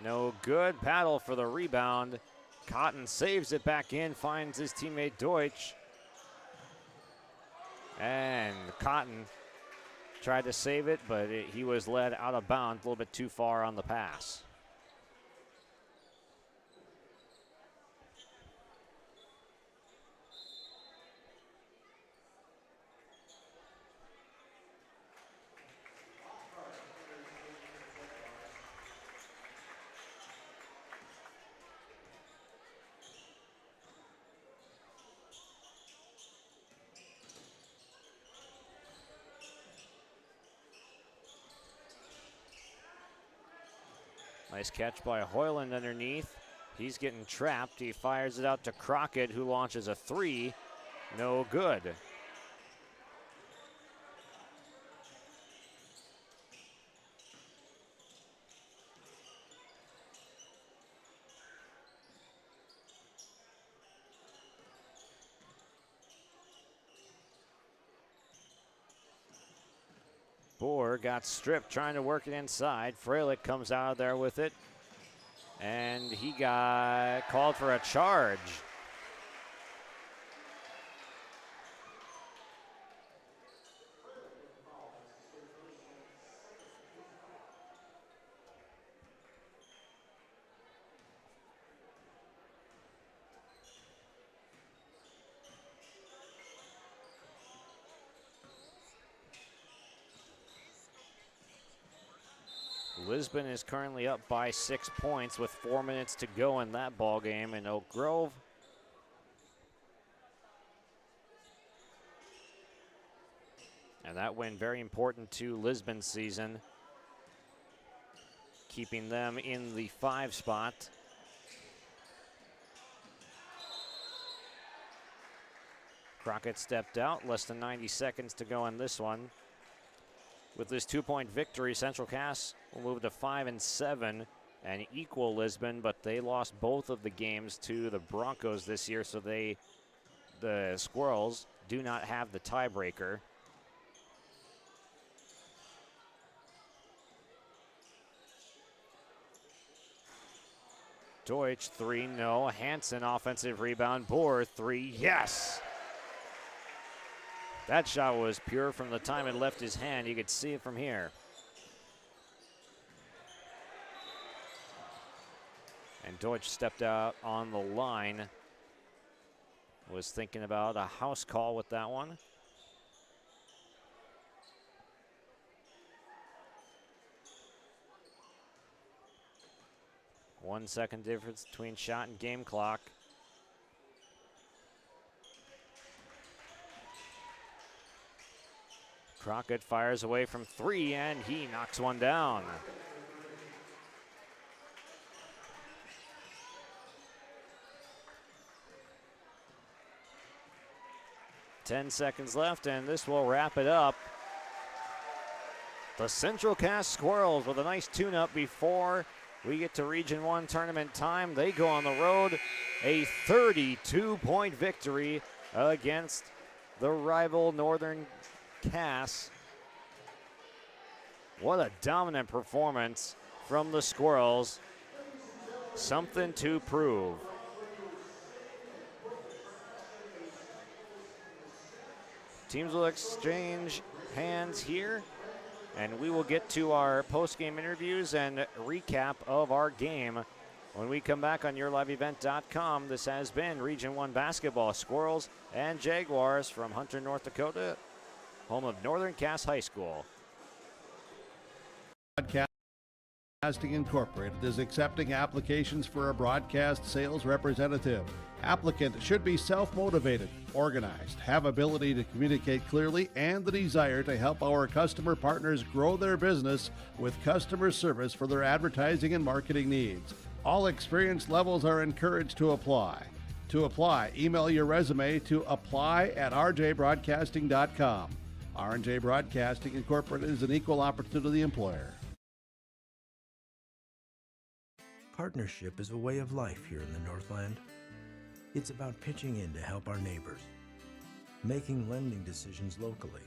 S6: No good. Paddle for the rebound. Cotton saves it back in, finds his teammate Deutsch. And Cotton tried to save it, but he was led out of bounds a little bit too far on the pass. Nice catch by Hoyland underneath. He's getting trapped. He fires it out to Crockett, who launches a three. No good. Boer got stripped trying to work it inside. Freilich comes out of there with it. And he got called for a charge. Lisbon is currently up by 6 points with 4 minutes to go in that ball game, and Oak Grove and that win very important to Lisbon's season, keeping them in the 5 spot. Crockett stepped out, less than 90 seconds to go in this one. With this 2-point victory, Central Cass will move to 5-7 and equal Lisbon, but they lost both of the games to the Broncos this year, so the Squirrels do not have the tiebreaker. Deutsch, 3, no. Hansen, offensive rebound. Boer, 3, yes! That shot was pure from the time it left his hand. You could see it from here. And Deutsch stepped out on the line. Was thinking about a house call with that one. One second difference between shot and game clock. Crockett fires away from 3, and he knocks one down. Ten seconds left, and this will wrap it up. The Central Cass Squirrels with a nice tune-up before we get to Region 1 tournament time. They go on the road, a 32-point victory against the rival Northern Cass. What a dominant performance from the Squirrels. Something to prove. Teams will exchange hands here, and we will get to our post-game interviews and recap of our game when we come back on YourLiveEvent.com. This has been Region 1 basketball. Squirrels and Jaguars from Hunter, North Dakota, home of Northern Cass High School.
S5: Broadcasting Incorporated is accepting applications for a broadcast sales representative. Applicant should be self-motivated, organized, have ability to communicate clearly, and the desire to help our customer partners grow their business with customer service for their advertising and marketing needs. All experience levels are encouraged to apply. To apply, email your resume to apply@rjbroadcasting.com. R&J Broadcasting Incorporated is an equal opportunity employer.
S12: Partnership is a way of life here in the Northland. It's about pitching in to help our neighbors, making lending decisions locally,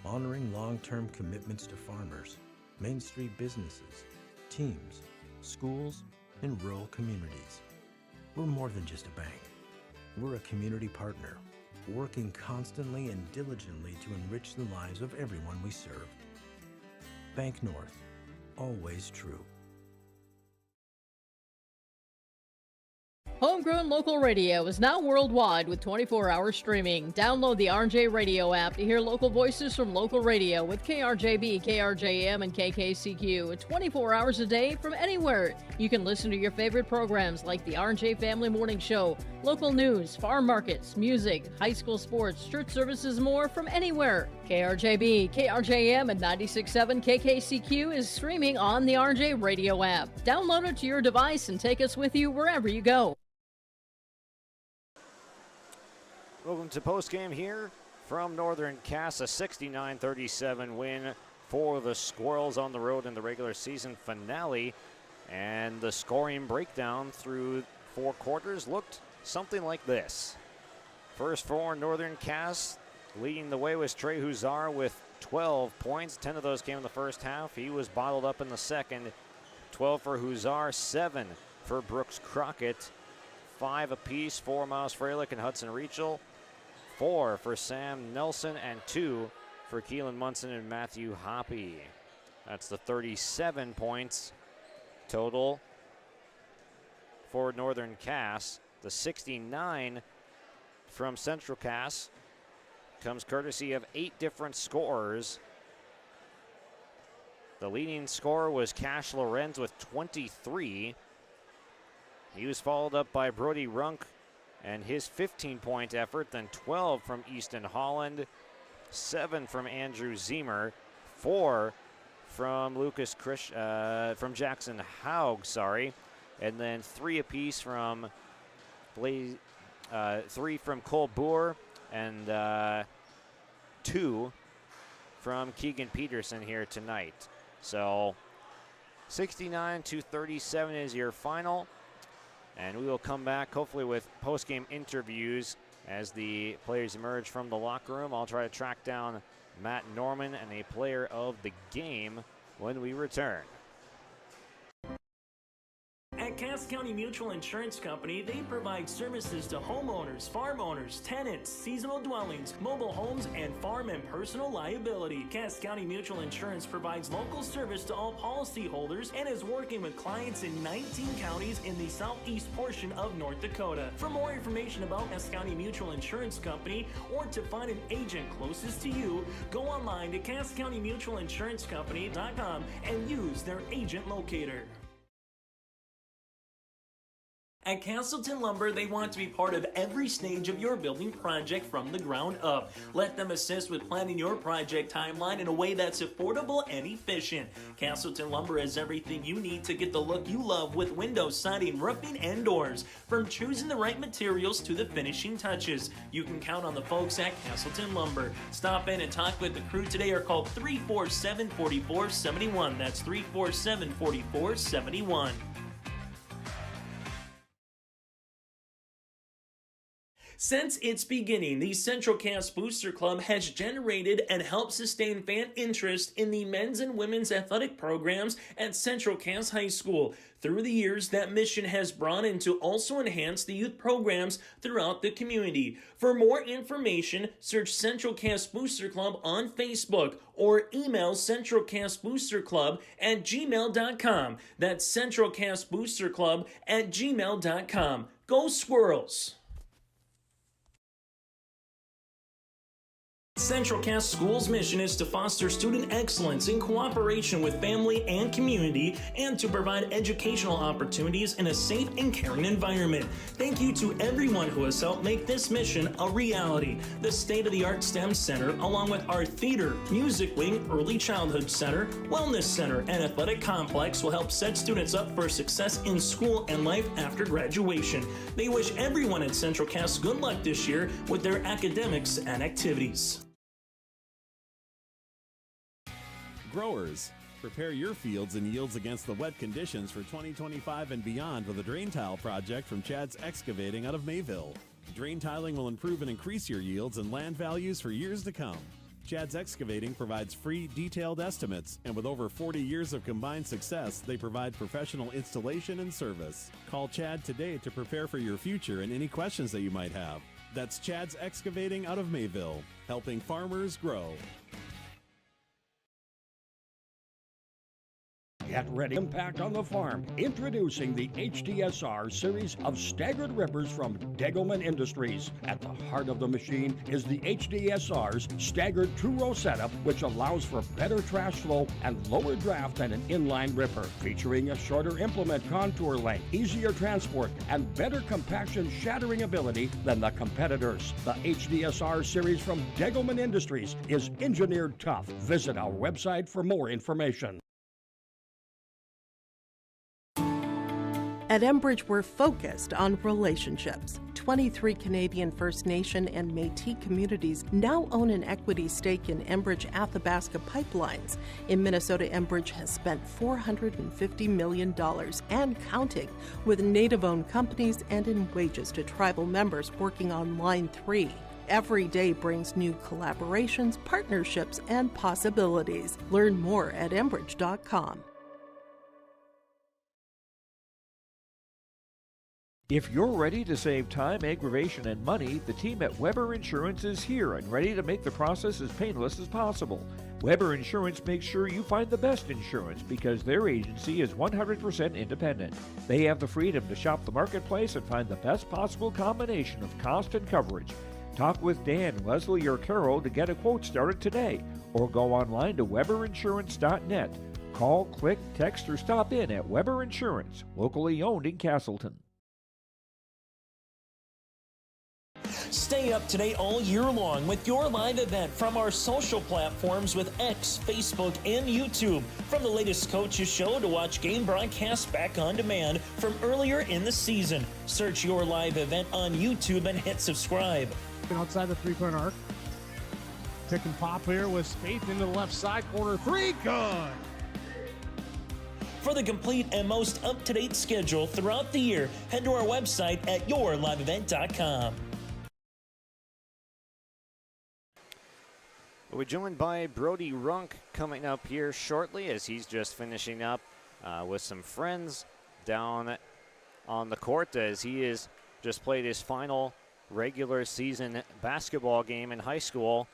S12: honoring long-term commitments to farmers, Main Street businesses, teams, schools, and rural communities. We're more than just a bank. We're a community partner, working constantly and diligently to enrich the lives of everyone we serve. Bank North, always true.
S8: Homegrown local radio is now worldwide with 24-hour streaming. Download the RJ Radio app to hear local voices from local radio with KRJB, KRJM, and KKCQ 24 hours a day from anywhere. You can listen to your favorite programs like the RJ Family Morning Show, local news, farm markets, music, high school sports, church services, more from anywhere. KRJB, KRJM, and 96.7 KKCQ is streaming on the RJ Radio app. Download it to your device and take us with you wherever you go.
S6: Welcome to postgame here from Northern Cass, a 69-37 win for the Squirrels on the road in the regular season finale. And the scoring breakdown through 4 quarters looked something like this. First for Northern Cass, leading the way was Trey Huzar with 12 points. 10 of those came in the first half. He was bottled up in the second. 12 for Huszar, 7 for Brooks Crockett. 5 apiece for Miles Freilich and Hudson Reachel. 4 for Sam Nelson and 2 for Keelan Munson and Matthew Hoppy. That's the 37 points total for Northern Cass. The 69 from Central Cass comes courtesy of 8 different scorers. The leading scorer was Cash Lorenz with 23. He was followed up by Brody Runk and his 15-point effort, then 12 from Easton Holland, 7 from Andrew Zemer, 4 from from Jackson Haug, and then 3 apiece from 3 from Cole Boer and 2 from Keegan Peterson here tonight. So 69-37 is your final, and we will come back hopefully with post-game interviews as the players emerge from the locker room. I'll try to track down Matt Norman and a player of the game when we return.
S1: At Cass County Mutual Insurance Company, they provide services to homeowners, farm owners, tenants, seasonal dwellings, mobile homes, and farm and personal liability. Cass County Mutual Insurance provides local service to all policyholders and is working with clients in 19 counties in the southeast portion of North Dakota. For more information about Cass County Mutual Insurance Company or to find an agent closest to you, go online to CassCountyMutualInsuranceCompany.com and use their agent locator. At Castleton Lumber, they want to be part of every stage of your building project from the ground up. Let them assist with planning your project timeline in a way that's affordable and efficient. Castleton Lumber has everything you need to get the look you love with windows, siding, roofing, and doors. From choosing the right materials to the finishing touches, you can count on the folks at Castleton Lumber. Stop in and talk with the crew today or call 347-4471. That's 347-4471. Since its beginning, the Central Cass Booster Club has generated and helped sustain fan interest in the men's and women's athletic programs at Central Cass High School. Through the years, that mission has broadened to also enhance the youth programs throughout the community. For more information, search Central Cass Booster Club on Facebook or email centralcassboosterclub@gmail.com. That's centralcassboosterclub@gmail.com. Go Squirrels! Central Cass School's mission is to foster student excellence in cooperation with family and community and to provide educational opportunities in a safe and caring environment. Thank you to everyone who has helped make this mission a reality. The state-of-the-art STEM Center, along with our theater, music wing, early childhood center, wellness center, and athletic complex will help set students up for success in school and life after graduation. They wish everyone at Central Cass good luck this year with their academics and activities.
S15: Growers, prepare your fields and yields against the wet conditions for 2025 and beyond with a drain tile project from Chad's Excavating out of Mayville. Drain tiling will improve and increase your yields and land values for years to come. Chad's Excavating provides free, detailed estimates, and with over 40 years of combined success, they provide professional installation and service. Call Chad today to prepare for your future and any questions that you might have. That's Chad's Excavating out of Mayville, helping farmers grow.
S10: Get ready to impact on the farm. Introducing the HDSR series of staggered rippers from Degelman Industries. At the heart of the machine is the HDSR's staggered two-row setup, which allows for better trash flow and lower draft than an inline ripper. Featuring a shorter implement contour length, easier transport, and better compaction shattering ability than the competitors. The HDSR series from Degelman Industries is engineered tough. Visit our website for more information.
S13: At Enbridge, we're focused on relationships. 23 Canadian First Nation and Métis communities now own an equity stake in Enbridge Athabasca Pipelines. In Minnesota, Enbridge has spent $450 million and counting with Native-owned companies and in wages to tribal members working on Line 3. Every day brings new collaborations, partnerships, and possibilities. Learn more at Enbridge.com.
S7: If you're ready to save time, aggravation, and money, the team at Weber Insurance is here and ready to make the process as painless as possible. Weber Insurance makes sure you find the best insurance because their agency is 100% independent. They have the freedom to shop the marketplace and find the best possible combination of cost and coverage. Talk with Dan, Leslie, or Carol to get a quote started today, or go online to weberinsurance.net. Call, click, text, or stop in at Weber Insurance, locally owned in Castleton.
S1: Stay up to date all year long with your live event from our social platforms with X, Facebook, and YouTube. From the latest coaches show to watch game broadcasts back on demand from earlier in the season. Search your live event on YouTube and hit subscribe.
S3: Outside the three-point arc. Pick and pop here with Spaeth into the left side corner. Three, good.
S1: For the complete and most up-to-date schedule throughout the year, head to our website at yourliveevent.com.
S6: We're joined by Brody Runk coming up here shortly as he's just finishing up with some friends down on the court as he has just played his final regular season basketball game in high school.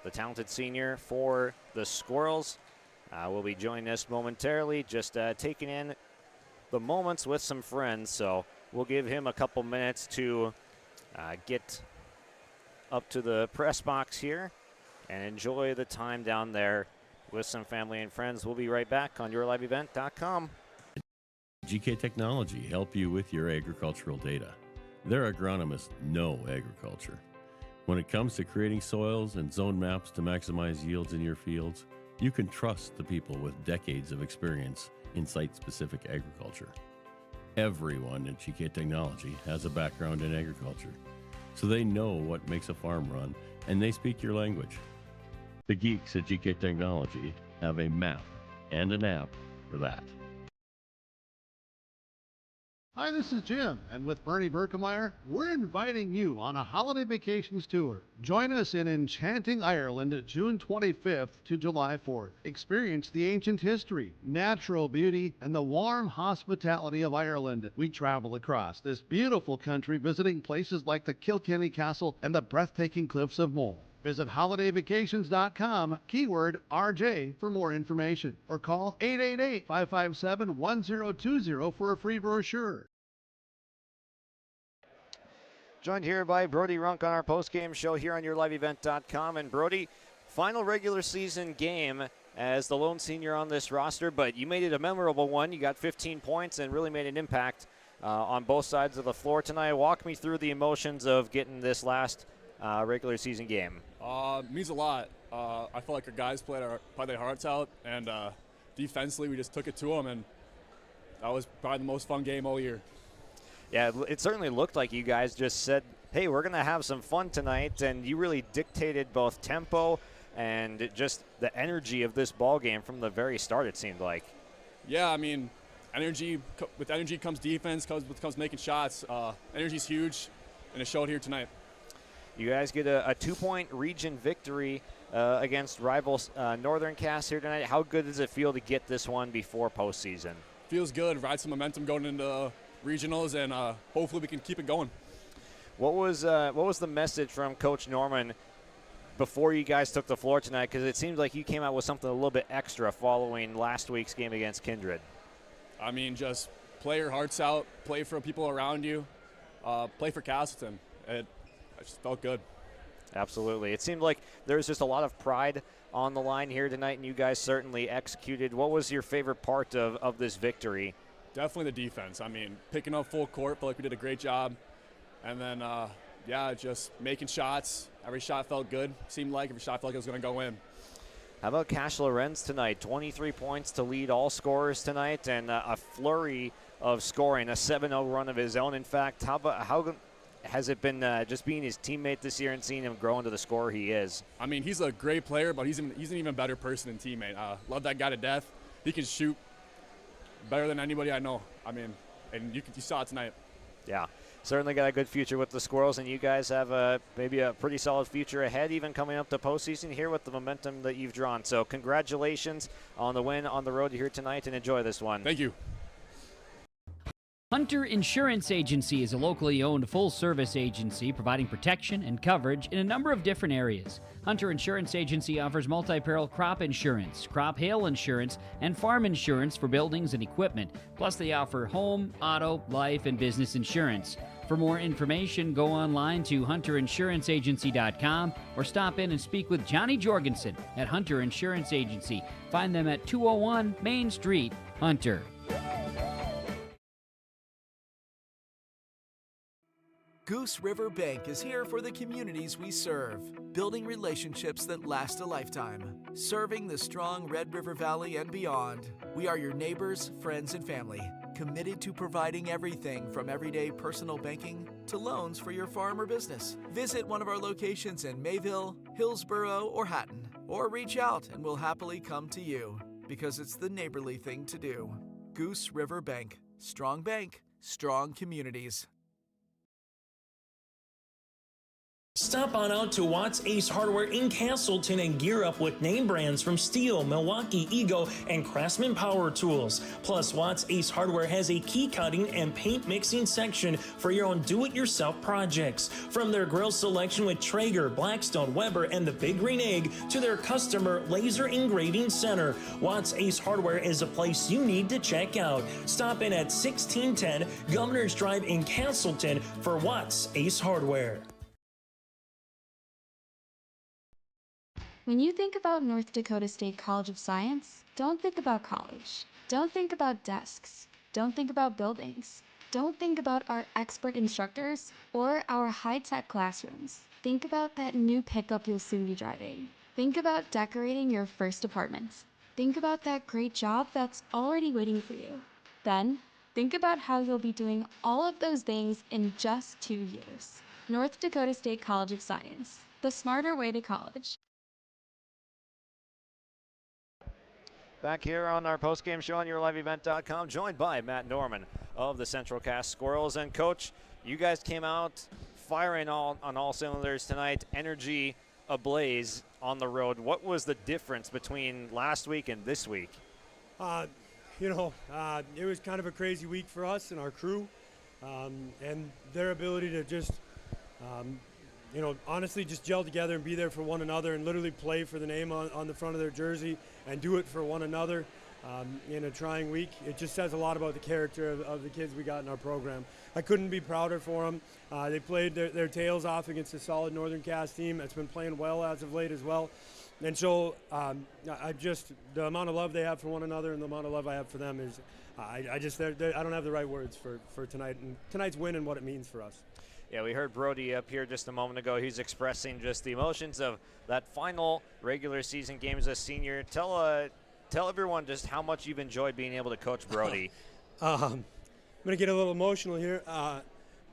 S6: The talented senior for the Squirrels will be joining us momentarily, just taking in the moments with some friends. So we'll give him a couple minutes to get up to the press box here and enjoy the time down there with some family and friends. We'll be right back on yourliveevent.com.
S14: GK Technology help you with your agricultural data. Their agronomists know agriculture. When it comes to creating soils and zone maps to maximize yields in your fields, you can trust the people with decades of experience in site-specific agriculture. Everyone at GK Technology has a background in agriculture, so they know what makes a farm run, and they speak your language. The geeks at GK Technology have a map and an app for that.
S5: Hi, this is Jim, and with Bernie Berkemeyer, we're inviting you on a holiday vacations tour. Join us in enchanting Ireland June 25th to July 4th. Experience the ancient history, natural beauty, and the warm hospitality of Ireland. We travel across this beautiful country visiting places like the Kilkenny Castle and the breathtaking cliffs of Moher. Visit holidayvacations.com, keyword RJ, for more information, or call 888-557-1020 for a free brochure.
S6: Joined here by Brody Runk on our postgame show here on yourliveevent.com. And Brody, final regular season game as the lone senior on this roster, but you made it a memorable one. You got 15 points and really made an impact on both sides of the floor tonight. Walk me through the emotions of getting this last regular season game.
S16: Means a lot. I felt like our guys played their hearts out, and defensively we just took it to them, and that was probably the most fun game all year.
S6: Yeah, it certainly looked like you guys just said, hey, we're going to have some fun tonight, and you really dictated both tempo and just the energy of this ball game from the very start, it seemed like.
S16: Yeah, I mean, with energy comes defense, comes making shots. Energy's huge, and it showed here tonight.
S6: You guys get a 2-point region victory against rivals Northern Cass here tonight. How good does it feel to get this one before postseason?
S16: Feels good. Ride some momentum going into regionals, and hopefully we can keep it going.
S6: What was the message from Coach Norman before you guys took the floor tonight? Because it seems like you came out with something a little bit extra following last week's game against Kindred.
S16: I mean, just play your hearts out, play for people around you, play for Castleton. It just felt good.
S6: Absolutely. It seemed like there was just a lot of pride on the line here tonight, and you guys certainly executed. What was your favorite part of this victory?
S16: Definitely the defense. I mean, picking up full court, felt like we did a great job. And then, just making shots. Every shot felt good. Seemed like every shot felt like it was going to go in.
S6: How about Cash Lorenz tonight? 23 points to lead all scorers tonight, and a flurry of scoring, a 7-0 run of his own. In fact, how has it been just being his teammate this year and seeing him grow into the scorer he is?
S16: I mean, he's a great player, but he's an even better person and teammate. Love that guy to death. He can shoot better than anybody I know. I mean, and you saw it tonight.
S6: Yeah. certainly got a good future with the Squirrels, and you guys have maybe a pretty solid future ahead, even coming up to postseason here with the momentum that you've drawn. So congratulations on the win on the road here tonight, and enjoy this one.
S16: Thank you.
S17: Hunter Insurance Agency is a locally owned full-service agency providing protection and coverage in a number of different areas. Hunter Insurance Agency offers multi-peril crop insurance, crop hail insurance, and farm insurance for buildings and equipment. Plus, they offer home, auto, life, and business insurance. For more information, go online to hunterinsuranceagency.com or stop in and speak with Johnny Jorgensen at Hunter Insurance Agency. Find them at 201 Main Street, Hunter.
S18: Goose River Bank is here for the communities we serve, building relationships that last a lifetime. Serving the strong Red River Valley and beyond, we are your neighbors, friends, and family, committed to providing everything from everyday personal banking to loans for your farm or business. Visit one of our locations in Mayville, Hillsboro, or Hatton, or reach out and we'll happily come to you, because it's the neighborly thing to do. Goose River Bank. Strong bank, strong communities.
S1: Stop on out to Watts Ace Hardware in Castleton and gear up with name brands from Steel, Milwaukee, Ego, and Craftsman Power Tools. Plus, Watts Ace Hardware has a key cutting and paint mixing section for your own do-it-yourself projects. From their grill selection with Traeger, Blackstone, Weber, and the Big Green Egg to their customer laser engraving center, Watts Ace Hardware is a place you need to check out. Stop in at 1610 Governor's Drive in Castleton for Watts Ace Hardware.
S19: When you think about North Dakota State College of Science, don't think about college. Don't think about desks. Don't think about buildings. Don't think about our expert instructors or our high-tech classrooms. Think about that new pickup you'll soon be driving. Think about decorating your first apartment. Think about that great job that's already waiting for you. Then, think about how you'll be doing all of those things in just 2 years. North Dakota State College of Science, the smarter way to college.
S6: Back here on our post-game show on YourLiveEvent.com, joined by Matt Norman of the Central Cass Squirrels. And Coach, you guys came out firing on all cylinders tonight, energy ablaze on the road. What was the difference between last week and this week?
S24: It was kind of a crazy week for us and our crew, and their ability to just honestly just gel together and be there for one another and literally play for the name on the front of their jersey and do it for one another in a trying week. It just says a lot about the character of the kids we got in our program. I couldn't be prouder for them. They played their tails off against a solid Northern Cass team that's been playing well as of late as well. And so the amount of love they have for one another and the amount of love I have for them is, I don't have the right words for tonight and tonight's win and what it means for us.
S6: Yeah, we heard Brody up here just a moment ago. He's expressing just the emotions of that final regular season game as a senior. Tell everyone just how much you've enjoyed being able to coach Brody.
S24: I'm going to get a little emotional here.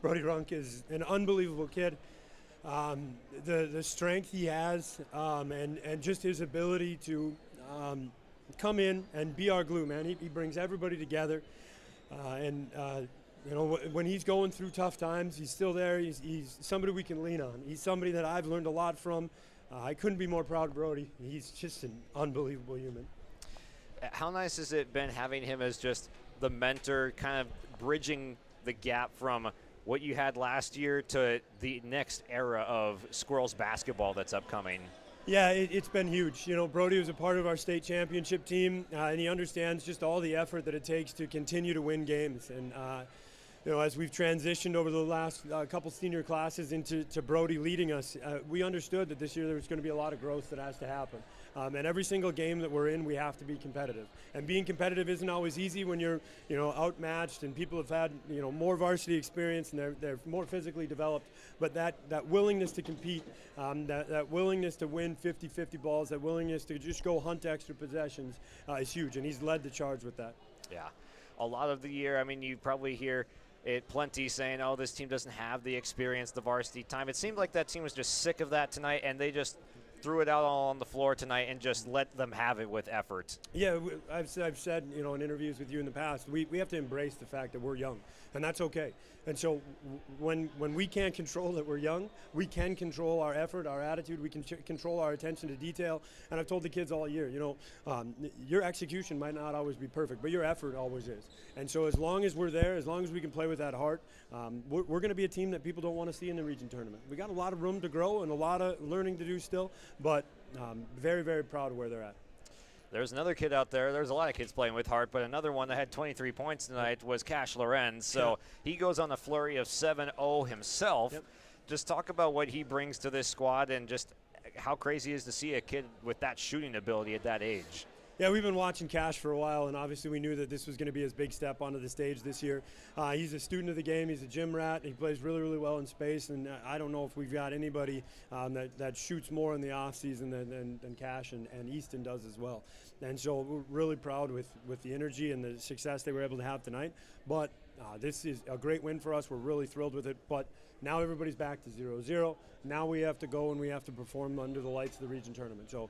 S24: Brody Runk is an unbelievable kid. The strength he has and just his ability to come in and be our glue, man. He brings everybody together. When he's going through tough times, he's still there. He's somebody we can lean on. He's somebody that I've learned a lot from. I couldn't be more proud of Brody. He's just an unbelievable human.
S6: How nice has it been having him as just the mentor, kind of bridging the gap from what you had last year to the next era of Squirrels basketball that's upcoming?
S24: Yeah, it's been huge. Brody was a part of our state championship team, and he understands just all the effort that it takes to continue to win games. And as we've transitioned over the last couple senior classes into Brody leading us, we understood that this year there was going to be a lot of growth that has to happen. And every single game that we're in, we have to be competitive. And being competitive isn't always easy when you're, outmatched and people have had, more varsity experience and they're more physically developed. But that willingness to compete, that willingness to win 50-50 balls, that willingness to just go hunt extra possessions is huge. And he's led the charge with that.
S6: Yeah. A lot of the year, you probably hear it plenty saying, oh, this team doesn't have the experience, the varsity time. It seemed like that team was just sick of that tonight, and they just threw it out all on the floor tonight and just let them have it with effort.
S24: Yeah, I've said, in interviews with you in the past, we have to embrace the fact that we're young, and that's okay. And so when we can't control that we're young, we can control our effort, our attitude, we can control our attention to detail. And I've told the kids all year, your execution might not always be perfect, but your effort always is. And so as long as we're there, as long as we can play with that heart, we're going to be a team that people don't want to see in the region tournament. We got a lot of room to grow and a lot of learning to do still, but very, very proud of where they're at.
S6: There's another kid out there. There's a lot of kids playing with heart, but another one that had 23 points tonight was Cash Lorenz. So he goes on a flurry of 7-0 himself.
S24: Yep.
S6: Just talk about what he brings to this squad and just how crazy it is to see a kid with that shooting ability at that age.
S24: Yeah, we've been watching Cash for a while, and obviously we knew that this was going to be his big step onto the stage this year. He's a student of the game. He's a gym rat. He plays really, really well in space, and I don't know if we've got anybody that shoots more in the offseason than Cash, and Easton does as well. And so we're really proud with the energy and the success they were able to have tonight. But this is a great win for us. We're really thrilled with it. But now everybody's back to 0-0. Now we have to go and we have to perform under the lights of the region tournament. So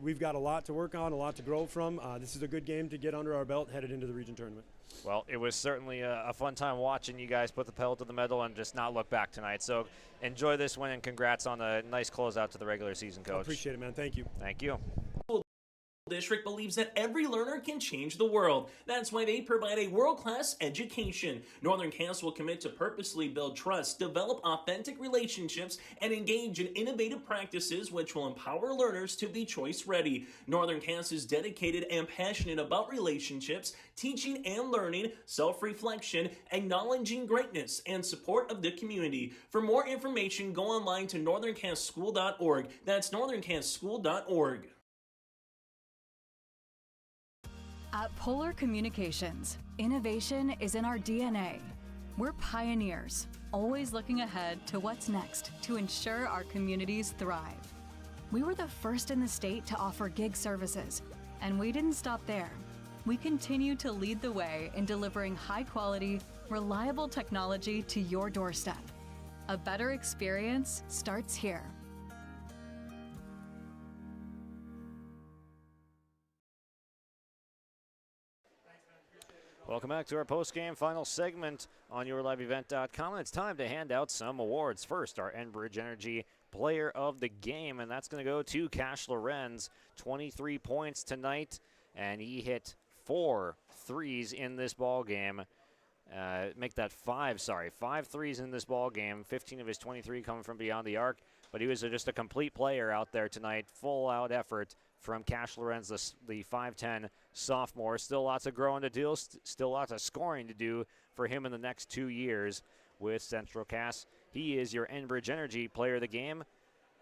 S24: we've got a lot to work on, a lot to grow from. This is a good game to get under our belt headed into the region tournament.
S6: Well, it was certainly a fun time watching you guys put the pedal to the metal and just not look back tonight. So enjoy this win and congrats on a nice closeout to the regular season, Coach.
S24: I appreciate it, man. Thank you.
S6: Thank you.
S1: District believes that every learner can change the world. That's why they provide a world-class education. Northern Cass will commit to purposely build trust, develop authentic relationships, and engage in innovative practices which will empower learners to be choice-ready. Northern Cass is dedicated and passionate about relationships, teaching and learning, self-reflection, acknowledging greatness, and support of the community. For more information, go online to northerncasschool.org. That's northerncasschool.org.
S4: At Polar Communications, innovation is in our DNA. We're pioneers, always looking ahead to what's next to ensure our communities thrive. We were the first in the state to offer gig services, and we didn't stop there. We continue to lead the way in delivering high-quality, reliable technology to your doorstep. A better experience starts here.
S6: Welcome back to our post-game final segment on YourLiveEvent.com. It's time to hand out some awards. First, our Enbridge Energy Player of the Game, and that's going to go to Cash Lorenz. 23 points tonight, and he hit 4 threes in this ball game. Make that 5 threes in this ball game. 15 of his 23 coming from beyond the arc, but he was just a complete player out there tonight. Full-out effort from Cash Lorenz, the 5'10 sophomore. Still lots of growing to do, still lots of scoring to do for him in the next 2 years with Central Cass. He is your Enbridge Energy Player of the Game.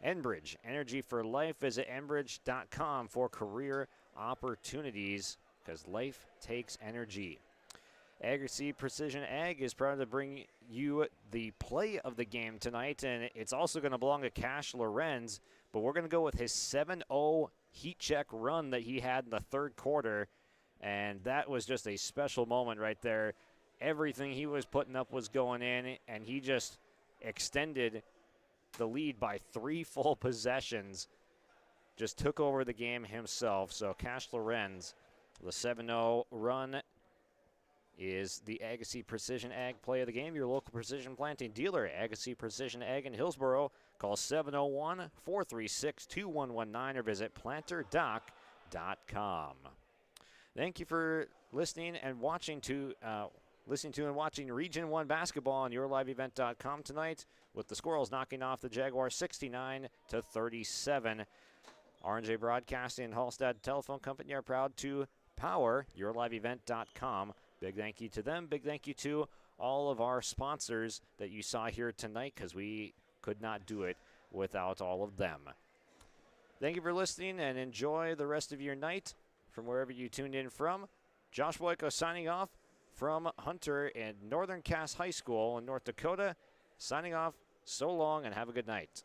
S6: Enbridge, energy for life. Visit enbridge.com for career opportunities, because life takes energy. Agassiz Precision Ag is proud to bring you the play of the game tonight, and it's also going to belong to Cash Lorenz, but we're going to go with his 7-0 heat check run that he had in the third quarter, and that was just a special moment right there. Everything he was putting up was going in, and he just extended the lead by 3 full possessions. Just took over the game himself. So Cash Lorenz, the 7-0 run, is the Agassiz Precision Ag Play of the Game. Your local precision planting dealer, Agassiz Precision Ag in Hillsboro. Call 701-436-2119 or visit planterdoc.com. Thank you for listening and watching watching Region 1 basketball on YourLiveEvent.com tonight, with the Squirrels knocking off the Jaguars 69-37. R&J Broadcasting and Hallstatt Telephone Company are proud to power YourLiveEvent.com. Big thank you to them. Big thank you to all of our sponsors that you saw here tonight, because we could not do it without all of them. Thank you for listening, and enjoy the rest of your night from wherever you tuned in from. Josh Boyko signing off from Hunter and Northern Cass High School in North Dakota. Signing off. So long, and have a good night.